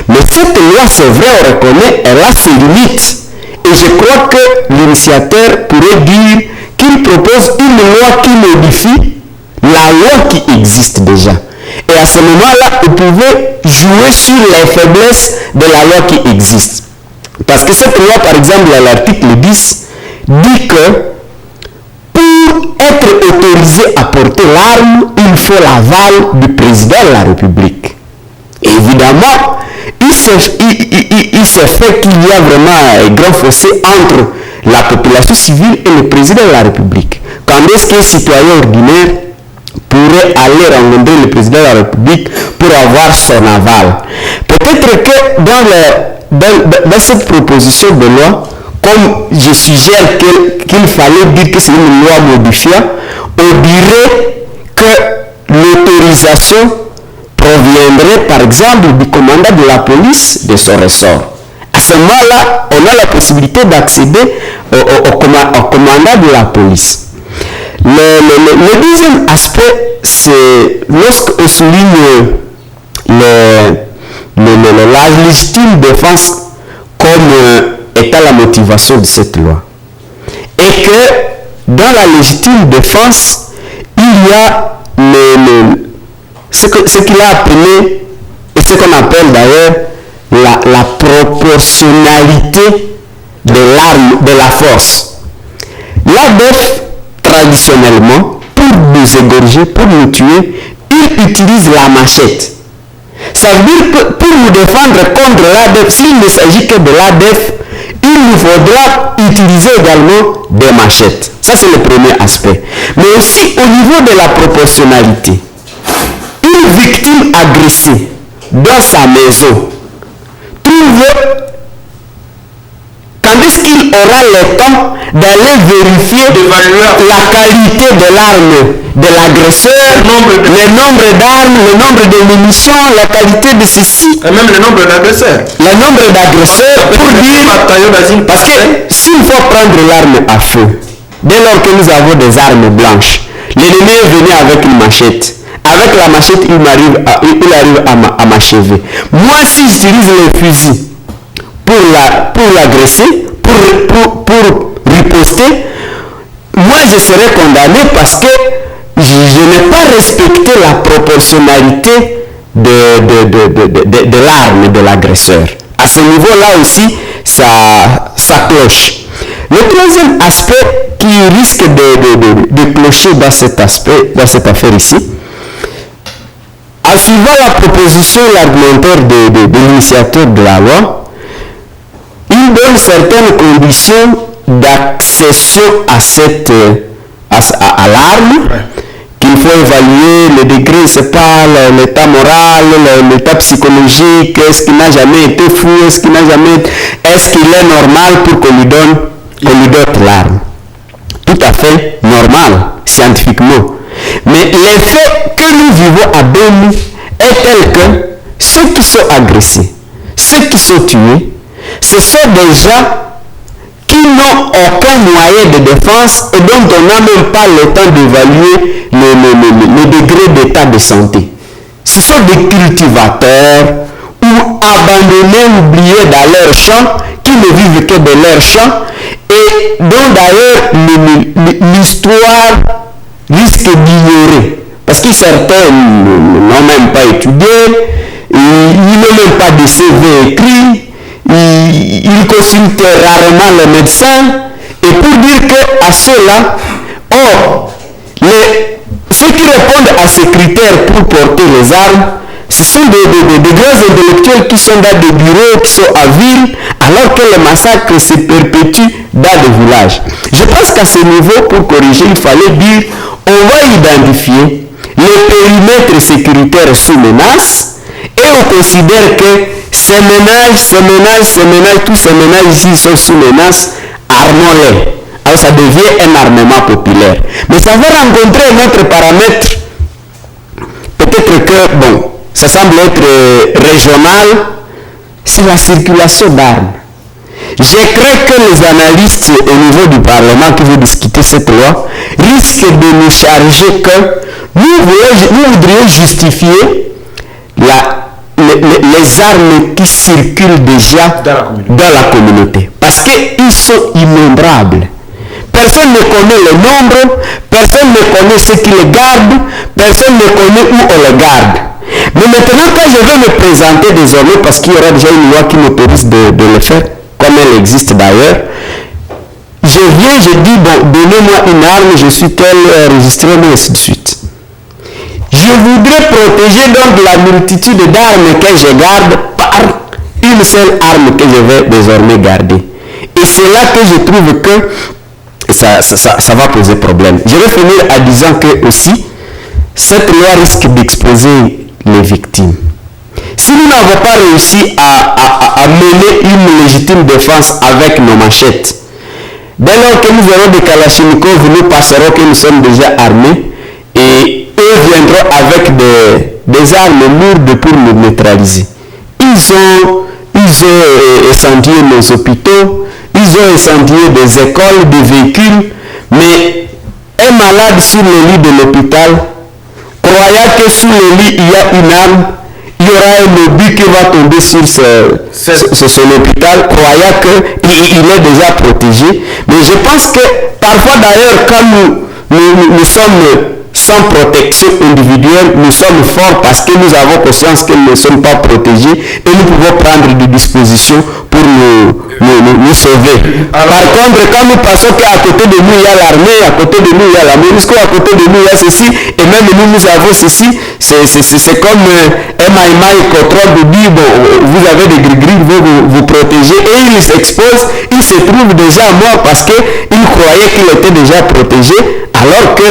Mais cette loi, c'est vrai, on reconnaît, elle a ses limites. Et je crois que l'initiateur pourrait dire qu'il propose une loi qui modifie la loi qui existe déjà. Et à ce moment-là, vous pouvez jouer sur les faiblesses de la loi qui existe. Parce que cette loi, par exemple, à l'article 10, dit que pour être autorisé à porter l'arme, il faut l'aval du président de la République. Et évidemment, il se fait qu'il y a vraiment un grand fossé entre la population civile et le président de la République. Quand est-ce qu'un citoyen ordinaire pourrait aller rencontrer le président de la République pour avoir son aval? Peut-être que dans dans cette proposition de loi, comme je suggère qu'il fallait dire que c'est une loi modifiée, on dirait que l'autorisation proviendrait par exemple du commandant de la police de son ressort. À ce moment-là, on a la possibilité d'accéder au commandant de la police. Le deuxième aspect, c'est lorsqu'on souligne la légitime défense comme étant la motivation de cette loi. Et que dans la légitime défense, il y a ce qu'il a appelé, et ce qu'on appelle d'ailleurs la proportionnalité de l'arme, de la force. L'ADF, traditionnellement, pour nous égorger, pour nous tuer, il utilise la machette. Ça veut dire que pour nous défendre contre l'ADF, s'il ne s'agit que de l'ADF, il nous faudra utiliser également des machettes. Ça, c'est le premier aspect. Mais aussi au niveau de la proportionnalité. Une victime agressée dans sa maison trouve, quand est-ce qu'il aura le temps d'aller vérifier la qualité de l'arme de l'agresseur, le nombre d'armes, le nombre de munitions, la qualité de ceci. Et même le nombre d'agresseurs. Le nombre d'agresseurs pour dire... Parce que s'il faut prendre l'arme à feu, dès lors que nous avons des armes blanches, l'ennemi est venu avec une machette. Avec la machette, il arrive à m'achever. Moi, si j'utilise le fusil pour l'agresser, pour riposter, moi je serai condamné parce que je n'ai pas respecté la proportionnalité de l'arme de l'agresseur. À ce niveau-là aussi, ça cloche. Le troisième aspect qui risque de clocher dans cette affaire ici, en suivant la proposition, l'argumentaire de l'initiateur de la loi, il donne certaines conditions d'accession à l'arme, qu'il faut évaluer le degré, c'est pas l'état moral, l'état psychologique, est-ce qu'il n'a jamais été fou, est-ce qu'il est normal pour qu'on lui donne l'arme. Tout à fait normal, scientifiquement. Mais l'effet que nous vivons à Beni est tel que ceux qui sont agressés, ceux qui sont tués, ce sont des gens qui n'ont aucun moyen de défense et dont on n'a même pas le temps d'évaluer le degré d'état de santé. Ce sont des cultivateurs ou abandonnés, oubliés dans leur champ, qui ne vivent que de leur champ et dont d'ailleurs l'histoire risque d'ignorer. Parce que certains n'ont même pas étudié, ils n'ont même pas de CV écrit, ils consultent rarement le médecin. Et pour dire qu'à ceux-là, ceux qui répondent à ces critères pour porter les armes, ce sont des grands intellectuels qui sont dans des bureaux, qui sont à ville, alors que le massacre se perpétue dans les villages. Je pense qu'à ce niveau, pour corriger, il fallait dire, on va identifier les périmètres sécuritaires sous menace et on considère que ces ménages, tous ces ménages ici sont sous menace, armons-les. Alors ça devient un armement populaire. Mais ça va rencontrer un autre paramètre. Peut-être que, ça semble être régional, c'est la circulation d'armes. Je crains que les analystes au niveau du Parlement qui veulent discuter cette loi risquent de nous charger que nous voudrions justifier les armes qui circulent déjà dans la communauté. Parce qu'ils sont innombrables. Personne ne connaît le nombre, personne ne connaît ceux qui les gardent, personne ne connaît où on les garde. Mais maintenant, quand je vais me présenter désormais, parce qu'il y aura déjà une loi qui m'autorise de le faire, comme elle existe d'ailleurs, je viens, je dis, donnez-moi une arme, je suis tel, enregistrez-moi, et ainsi de suite. Je voudrais protéger donc la multitude d'armes que je garde par une seule arme que je vais désormais garder. Et c'est là que je trouve que ça va poser problème. Je vais finir en disant que aussi, cette loi risque d'exposer les victimes. si nous n'avons pas réussi à mener une légitime défense avec nos machettes, dès lors que nous aurons des kalachnikovs, nous passerons que nous sommes déjà armés et eux viendront avec des armes lourdes pour nous neutraliser. Ils ont incendié nos hôpitaux, ils ont incendié des écoles, des véhicules, mais un malade sur le lit de l'hôpital, croyant que sous le lit il y a une arme, il y aura un obus qui va tomber sur son hôpital, croyant qu'il est déjà protégé. Mais je pense que parfois d'ailleurs, quand nous sommes sans protection individuelle, nous sommes forts parce que nous avons conscience que nous ne sommes pas protégés et nous pouvons prendre des dispositions pour nous sauver. Par contre, quand nous pensons qu'à côté de nous il y a l'armée, à côté de nous il y a la MONUSCO, à côté de nous il y a ceci, et même nous avons ceci, c'est comme un maïmaï contrôle de dire, bon, vous avez des gris-gris, vous protégez, et il s'expose, il se trouve déjà mort parce qu'il croyait qu'il était déjà protégé, alors que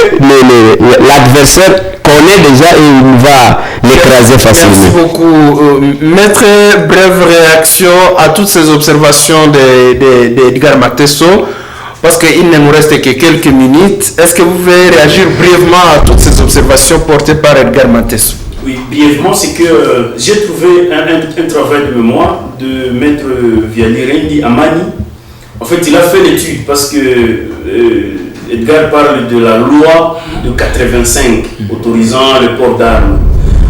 l'adversaire connaît déjà et il va l'écraser facilement. Merci beaucoup. Maître, brève réaction à toutes ces observations d'Edgar Matesso, parce qu'il ne nous reste que quelques minutes. Est-ce que vous pouvez réagir brièvement à toutes ces observations portées par Edgar Matesso? Oui, brièvement, c'est que j'ai trouvé un travail de mémoire de Maître Vianney Rendi Amani. En fait, il a fait l'étude parce que Edgar parle de la loi de 85 autorisant le port d'armes.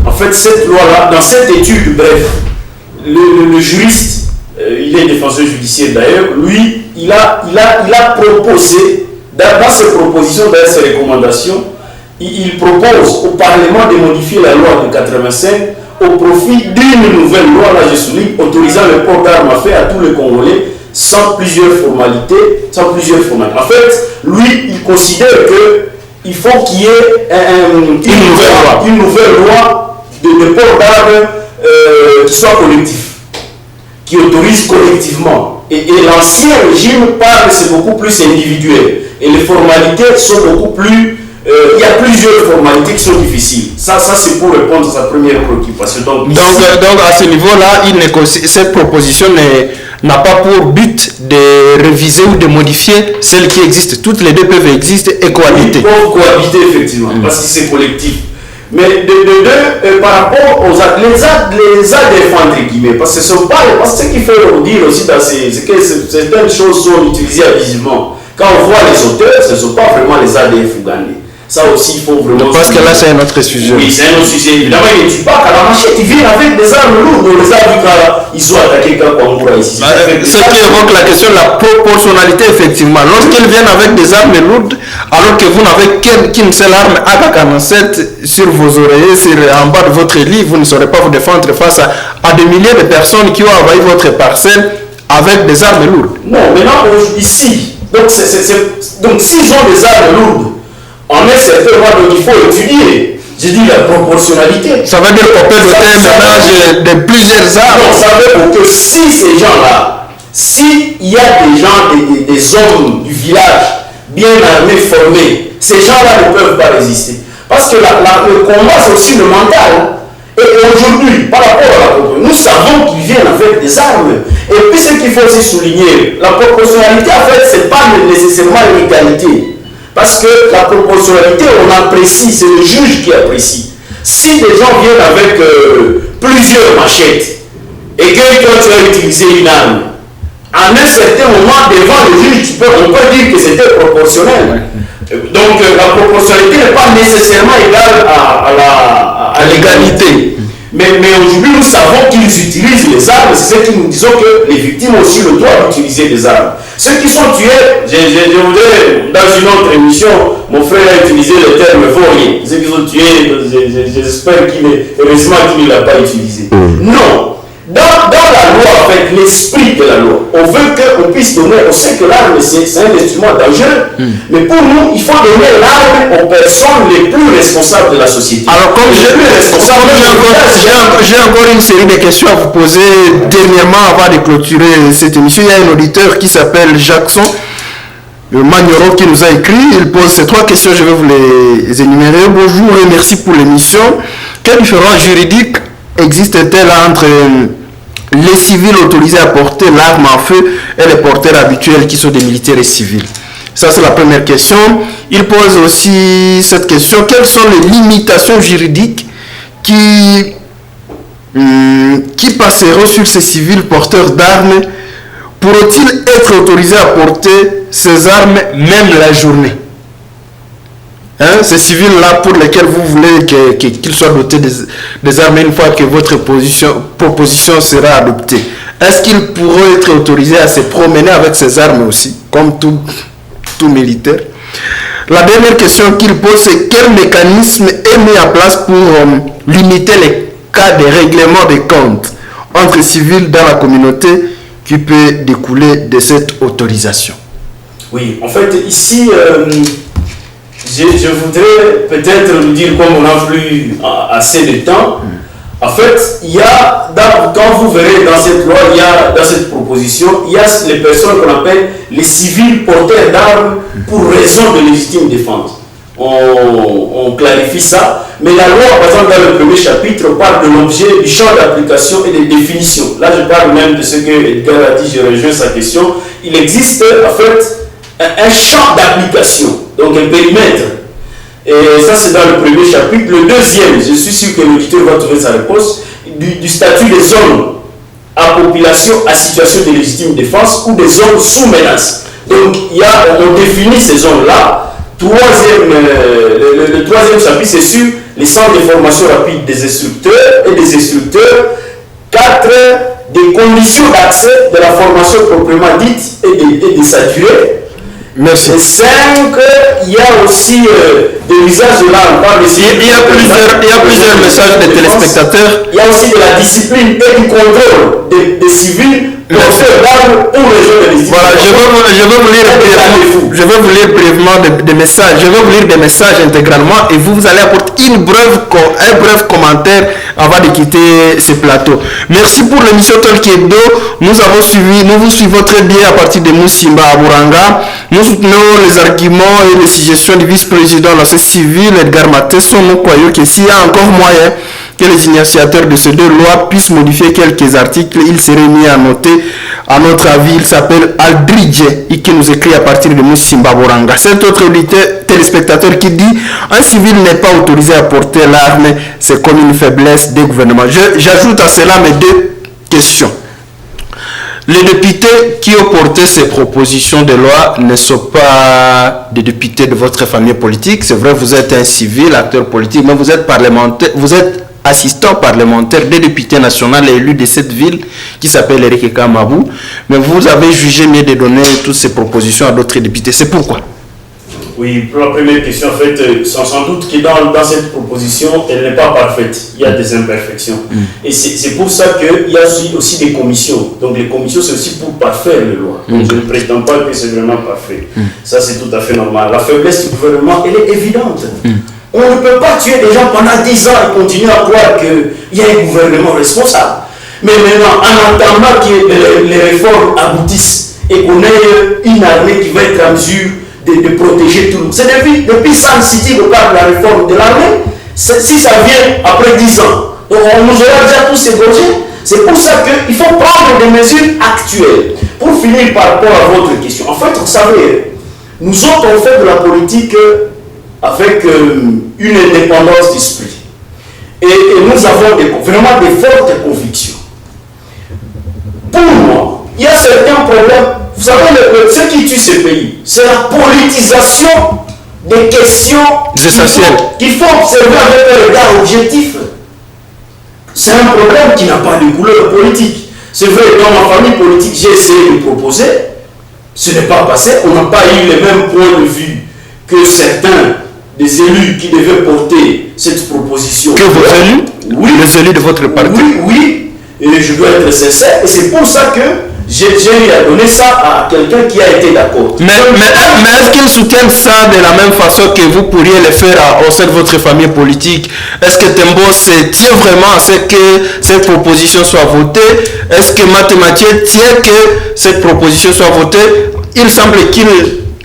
En fait, cette loi-là, dans cette étude, bref, le juriste, il est défenseur judiciaire d'ailleurs, lui, il a proposé, dans ses propositions, dans ses recommandations, il propose au Parlement de modifier la loi de 85 au profit d'une nouvelle loi, là je souligne, autorisant le port d'armes à feu à tous les Congolais sans plusieurs formalités. En fait, lui, il considère qu'il faut qu'il y ait une nouvelle loi de port d'armes qui soit collectif, qui autorise collectivement. Et l'ancien régime parle, c'est beaucoup plus individuel. Et les formalités sont beaucoup plus... il y a plusieurs formalités qui sont difficiles. Ça c'est pour répondre à sa première préoccupation. Donc à ce niveau-là, cette proposition n'a pas pour but de réviser ou de modifier celles qui existent. Toutes les deux peuvent exister et cohabiter. Ils peuvent cohabiter effectivement, parce que c'est collectif. Mais par rapport aux actes, les ADF entre guillemets, parce que ce qu'il faut dire aussi c'est que certaines choses sont utilisées abusivement. Quand on voit les auteurs, ce ne sont pas vraiment les ADF ougandais. Ça aussi, il faut vraiment... Parce que là, c'est un autre sujet. Oui, c'est un autre sujet. Évidemment, ils ne tuent pas qu'à la machette. Ils viennent avec des armes lourdes. On les a vus quand ils ont attaqué Kakwangura ici. Ce qui évoque la question de la proportionnalité, effectivement. Lorsqu'ils viennent avec des armes lourdes, alors que vous n'avez qu'une seule arme AK-47 sur vos oreillers, en bas de votre lit, vous ne saurez pas vous défendre face à des milliers de personnes qui ont envahi votre parcelle avec des armes lourdes. Non, maintenant, ici, donc s'ils ont des armes lourdes, on est certainement, donc il faut étudier. J'ai dit la proportionnalité. Ça veut dire qu'on peut doter un ménage de plusieurs armes. Non, ça veut dire que si ces gens-là, s'il y a des gens, des hommes du village, bien armés, formés, ces gens-là ne peuvent pas résister. Parce que le combat, c'est aussi le mental. Et aujourd'hui, par rapport à la proportionnalité, nous savons qu'ils viennent avec des armes. Et puis ce qu'il faut aussi souligner, la proportionnalité, en fait, ce n'est pas nécessairement l'égalité. Parce que la proportionnalité, on apprécie, c'est le juge qui apprécie. Si des gens viennent avec plusieurs machettes et que toi tu as utilisé une arme, à un certain moment devant le juge, on peut dire que c'était proportionnel. Donc la proportionnalité n'est pas nécessairement égale à l'égalité. Mais aujourd'hui, nous savons qu'ils utilisent les armes. C'est ce que nous disons que les victimes ont aussi le droit d'utiliser des armes. Ceux qui sont tués, je voudrais, dans une autre émission, mon frère a utilisé le terme vaurien. Ceux qui sont tués, j'espère heureusement qu'il ne l'a pas utilisé. Non. Dans la loi, en fait, l'esprit de la loi, on veut qu'on puisse donner, on sait que l'arme c'est un instrument dangereux, mais pour nous, il faut donner l'arme aux personnes les plus responsables de la société. Alors comme j'ai encore une série de questions à vous poser dernièrement avant de clôturer cette émission, il y a un auditeur qui s'appelle Jackson, le Magnoro, qui nous a écrit. Il pose ces 3 questions, je vais vous les énumérer. Bonjour et merci pour l'émission. Quelle différence juridique existe-t-elle entre les civils autorisés à porter l'arme à feu et les porteurs habituels qui sont des militaires et civils? Ça, c'est la première question. Il pose aussi cette question: quelles sont les limitations juridiques qui passeront sur ces civils porteurs d'armes? Pourront-ils être autorisés à porter ces armes même la journée? Ces civils-là pour lesquels vous voulez qu'ils soient dotés des armes une fois que votre proposition sera adoptée, est-ce qu'ils pourront être autorisés à se promener avec ces armes aussi, comme tout militaire? La dernière question qu'il pose, c'est quel mécanisme est mis en place pour limiter les cas de règlement des comptes entre civils dans la communauté qui peut découler de cette autorisation? Oui, en fait, ici, je voudrais peut-être vous dire, comme on n'a plus assez de temps, en fait, il y a, quand vous verrez dans cette loi, dans cette proposition, il y a les personnes qu'on appelle les civils porteurs d'armes pour raison de légitime défense. On clarifie ça, mais la loi, par exemple, dans le premier chapitre, parle de l'objet, du champ d'application et des définitions. Là, je parle même de ce que Edgar a dit, je rejoins sa question. Il existe, en fait, un champ d'application, donc un périmètre. Et ça, c'est dans le premier chapitre. Le deuxième, je suis sûr que l'auditeur va trouver sa réponse, du statut des zones à population à situation de légitime défense ou des zones sous menace. Donc, on définit ces zones-là. Le troisième chapitre, c'est sur les centres de formation rapide des instructeurs et des instructeurs. 4, des conditions d'accès de la formation proprement dite et de sa durée. Merci. Et 5, il y a aussi de l'usage de l'arme. Il y a plusieurs messages des téléspectateurs. Il y a aussi de la discipline et du contrôle des civils porteurs d'armes pour les jeunes de l'histoire. Voilà, je vais vous lire brièvement des messages. Je vais vous lire des messages intégralement et vous allez apporter un bref commentaire avant de quitter ce plateau. Merci pour l'émission Talk Hebdo. Nous vous suivons très bien à partir de Moussimba à Buranga. Nous soutenons les arguments et les suggestions du vice-président de la société civile, Edgar Matesso. Nous croyons que s'il y a encore moyen que les initiateurs de ces deux lois puissent modifier quelques articles, il serait mis à noter. À notre avis, il s'appelle Aldridge et qui nous écrit à partir de Moussimba Buranga. Cet autre téléspectateur qui dit: un civil n'est pas autorisé à porter l'arme, c'est comme une faiblesse des gouvernements. J'ajoute à cela mes deux questions. Les députés qui ont porté ces propositions de loi ne sont pas des députés de votre famille politique. C'est vrai, vous êtes un civil, acteur politique, mais vous êtes parlementaire, vous êtes assistant parlementaire des députés nationaux élus de cette ville qui s'appelle Eric Kamabou. Mais vous avez jugé mieux de donner toutes ces propositions à d'autres députés. C'est pourquoi? Oui, pour la première question, en fait, sans doute que dans cette proposition, elle n'est pas parfaite. Il y a des imperfections. Et c'est pour ça qu'il y a aussi des commissions. Donc les commissions, c'est aussi pour parfaire les lois. Donc je ne prétends pas que c'est vraiment parfait. Ça, c'est tout à fait normal. La faiblesse du gouvernement, elle est évidente. On ne peut pas tuer des gens pendant 10 ans et continuer à croire qu'il y a un gouvernement responsable. Mais maintenant, en attendant que les réformes aboutissent et qu'on ait une armée qui va être en mesure de protéger tout le monde. C'est depuis San City qu'on parle de la réforme de l'armée. Si ça vient après 10 ans, donc on nous aura déjà tous égorgés. C'est pour ça qu'il faut prendre des mesures actuelles. Pour finir par rapport à votre question, en fait, vous savez, nous autres, on fait de la politique avec une indépendance d'esprit. Et nous avons vraiment des fortes convictions. Pour moi, il y a certains problèmes. Vous savez, ce qui tue ce pays, c'est la politisation des questions qu'il faut observer avec un regard objectif. C'est un problème qui n'a pas de couleur politique. C'est vrai, dans ma famille politique, j'ai essayé de proposer. Ce n'est pas passé. On n'a pas eu les mêmes points de vue que certains des élus qui devaient porter cette proposition. Que vos élus? Oui. Les élus de votre parti? Oui. Et je dois être sincère. Et c'est pour ça que j'ai eu à donner ça à quelqu'un qui a été d'accord. Mais est-ce qu'ils soutiennent ça de la même façon que vous pourriez le faire au sein de votre famille politique? Est-ce que Tembo se tient vraiment à ce que cette proposition soit votée? Est-ce que Mathématien tient que cette proposition soit votée? Il semble qu'il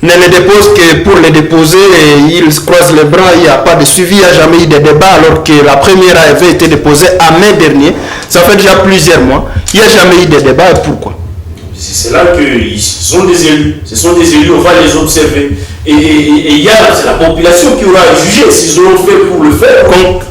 ne les déposent que pour les déposer et ils croisent les bras, il n'y a pas de suivi, il n'y a jamais eu de débat alors que la première avait été déposée en mai dernier. Ça fait déjà plusieurs mois. Il n'y a jamais eu de débat. Et pourquoi? C'est là qu'ils sont des élus. Ce sont des élus, on va les observer. Et c'est la population qui aura jugé s'ils ont fait pour le faire,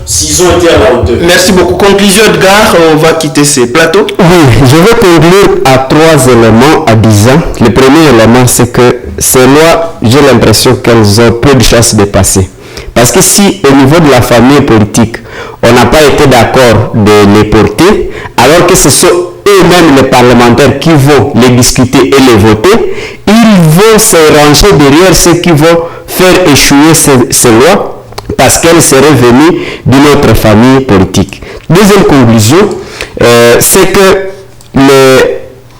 s'ils ont été à la hauteur. Merci beaucoup. Conclusion, Edgar, on va quitter ces plateaux. Oui, je vais conclure à 3 éléments à 10 ans. Le premier élément, c'est que ces lois, j'ai l'impression qu'elles ont peu de chances de passer. Parce que si au niveau de la famille politique, on n'a pas été d'accord de les porter, alors que ce sont eux-mêmes les parlementaires qui vont les discuter et les voter, ils vont se ranger derrière ceux qui vont faire échouer ces lois parce qu'elles seraient venues d'une autre famille politique. Deuxième conclusion, c'est que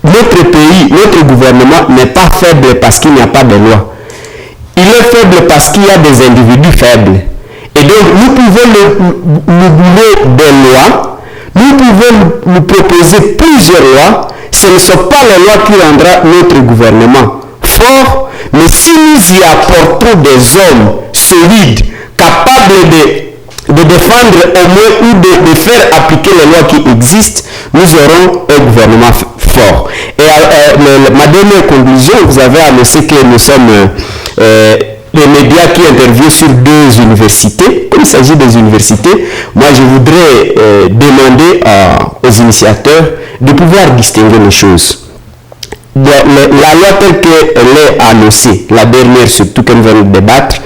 notre pays, notre gouvernement n'est pas faible parce qu'il n'y a pas de loi. Il est faible parce qu'il y a des individus faibles. Et donc nous pouvons nous donner des lois, nous pouvons nous proposer plusieurs lois. Ce ne sont pas les lois qui rendront notre gouvernement fort, mais si nous y apportons des hommes solides, capables de défendre au moins ou de faire appliquer les lois qui existent, nous aurons un gouvernement fort. Et ma dernière conclusion, vous avez annoncé que nous sommes les médias qui interviennent sur 2 universités. Comme il s'agit des universités, moi je voudrais demander aux initiateurs de pouvoir distinguer les choses. La loi telle qu'elle est annoncée, la dernière surtout qu'on va débattre,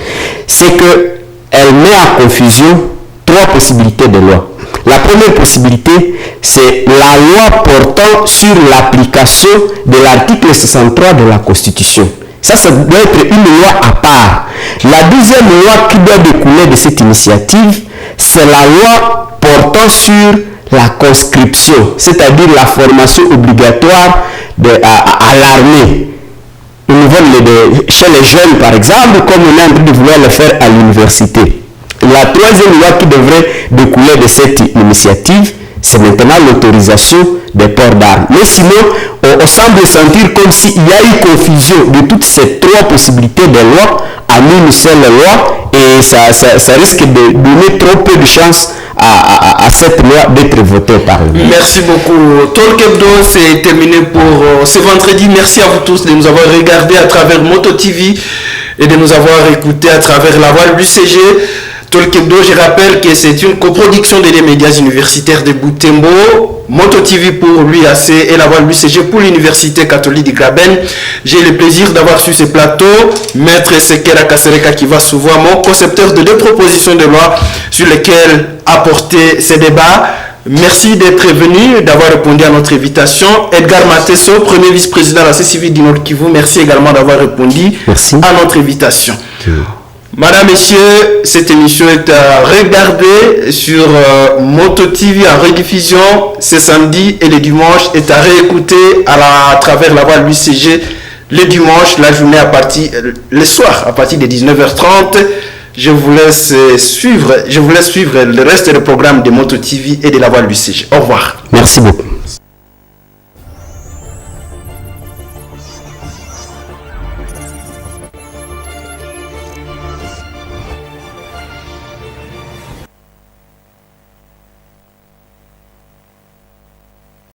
c'est qu'elle met en confusion 3 possibilités de loi. La première possibilité, c'est la loi portant sur l'application de l'article 63 de la Constitution. Ça doit être une loi à part. La deuxième loi qui doit découler de cette initiative, c'est la loi portant sur la conscription, c'est-à-dire la formation obligatoire à l'armée. Chez les jeunes, par exemple, comme on est en train de vouloir le faire à l'université. La troisième loi qui devrait découler de cette initiative, c'est maintenant l'autorisation des ports d'armes. Mais sinon, on semble sentir comme s'il y a eu confusion de toutes ces 3 possibilités de loi en une seule loi et ça risque de donner trop peu de chance à cette loi d'être votée par le. Merci beaucoup. Talk Hebdo, c'est terminé pour ce vendredi. Merci à vous tous de nous avoir regardé à travers Moto TV et de nous avoir écouté à travers la voix l'UCG. Talk Hebdo, je rappelle que c'est une coproduction des médias universitaires de Butembo, Moto TV pour l'UAC et la voix l'UCG pour l'Université catholique de Graben. J'ai le plaisir d'avoir sur ce plateau Maître Sekera Kasereka qui va souvent mon concepteur de 2 propositions de loi sur lesquelles apporter ces débats. Merci d'être venu, d'avoir répondu à notre invitation. Edgar Matesso, premier vice-président de la CCV du Nord Kivu, merci également d'avoir répondu à notre invitation. Madame, Messieurs, cette émission est à regarder sur Moto TV en rediffusion ce samedi et le dimanche est à réécouter à travers la voix l'UCG le dimanche, la journée le soir à partir de 19h30. Je vous laisse suivre le reste du programme de Moto TV et de la voix l'UCG. Au revoir. Merci beaucoup.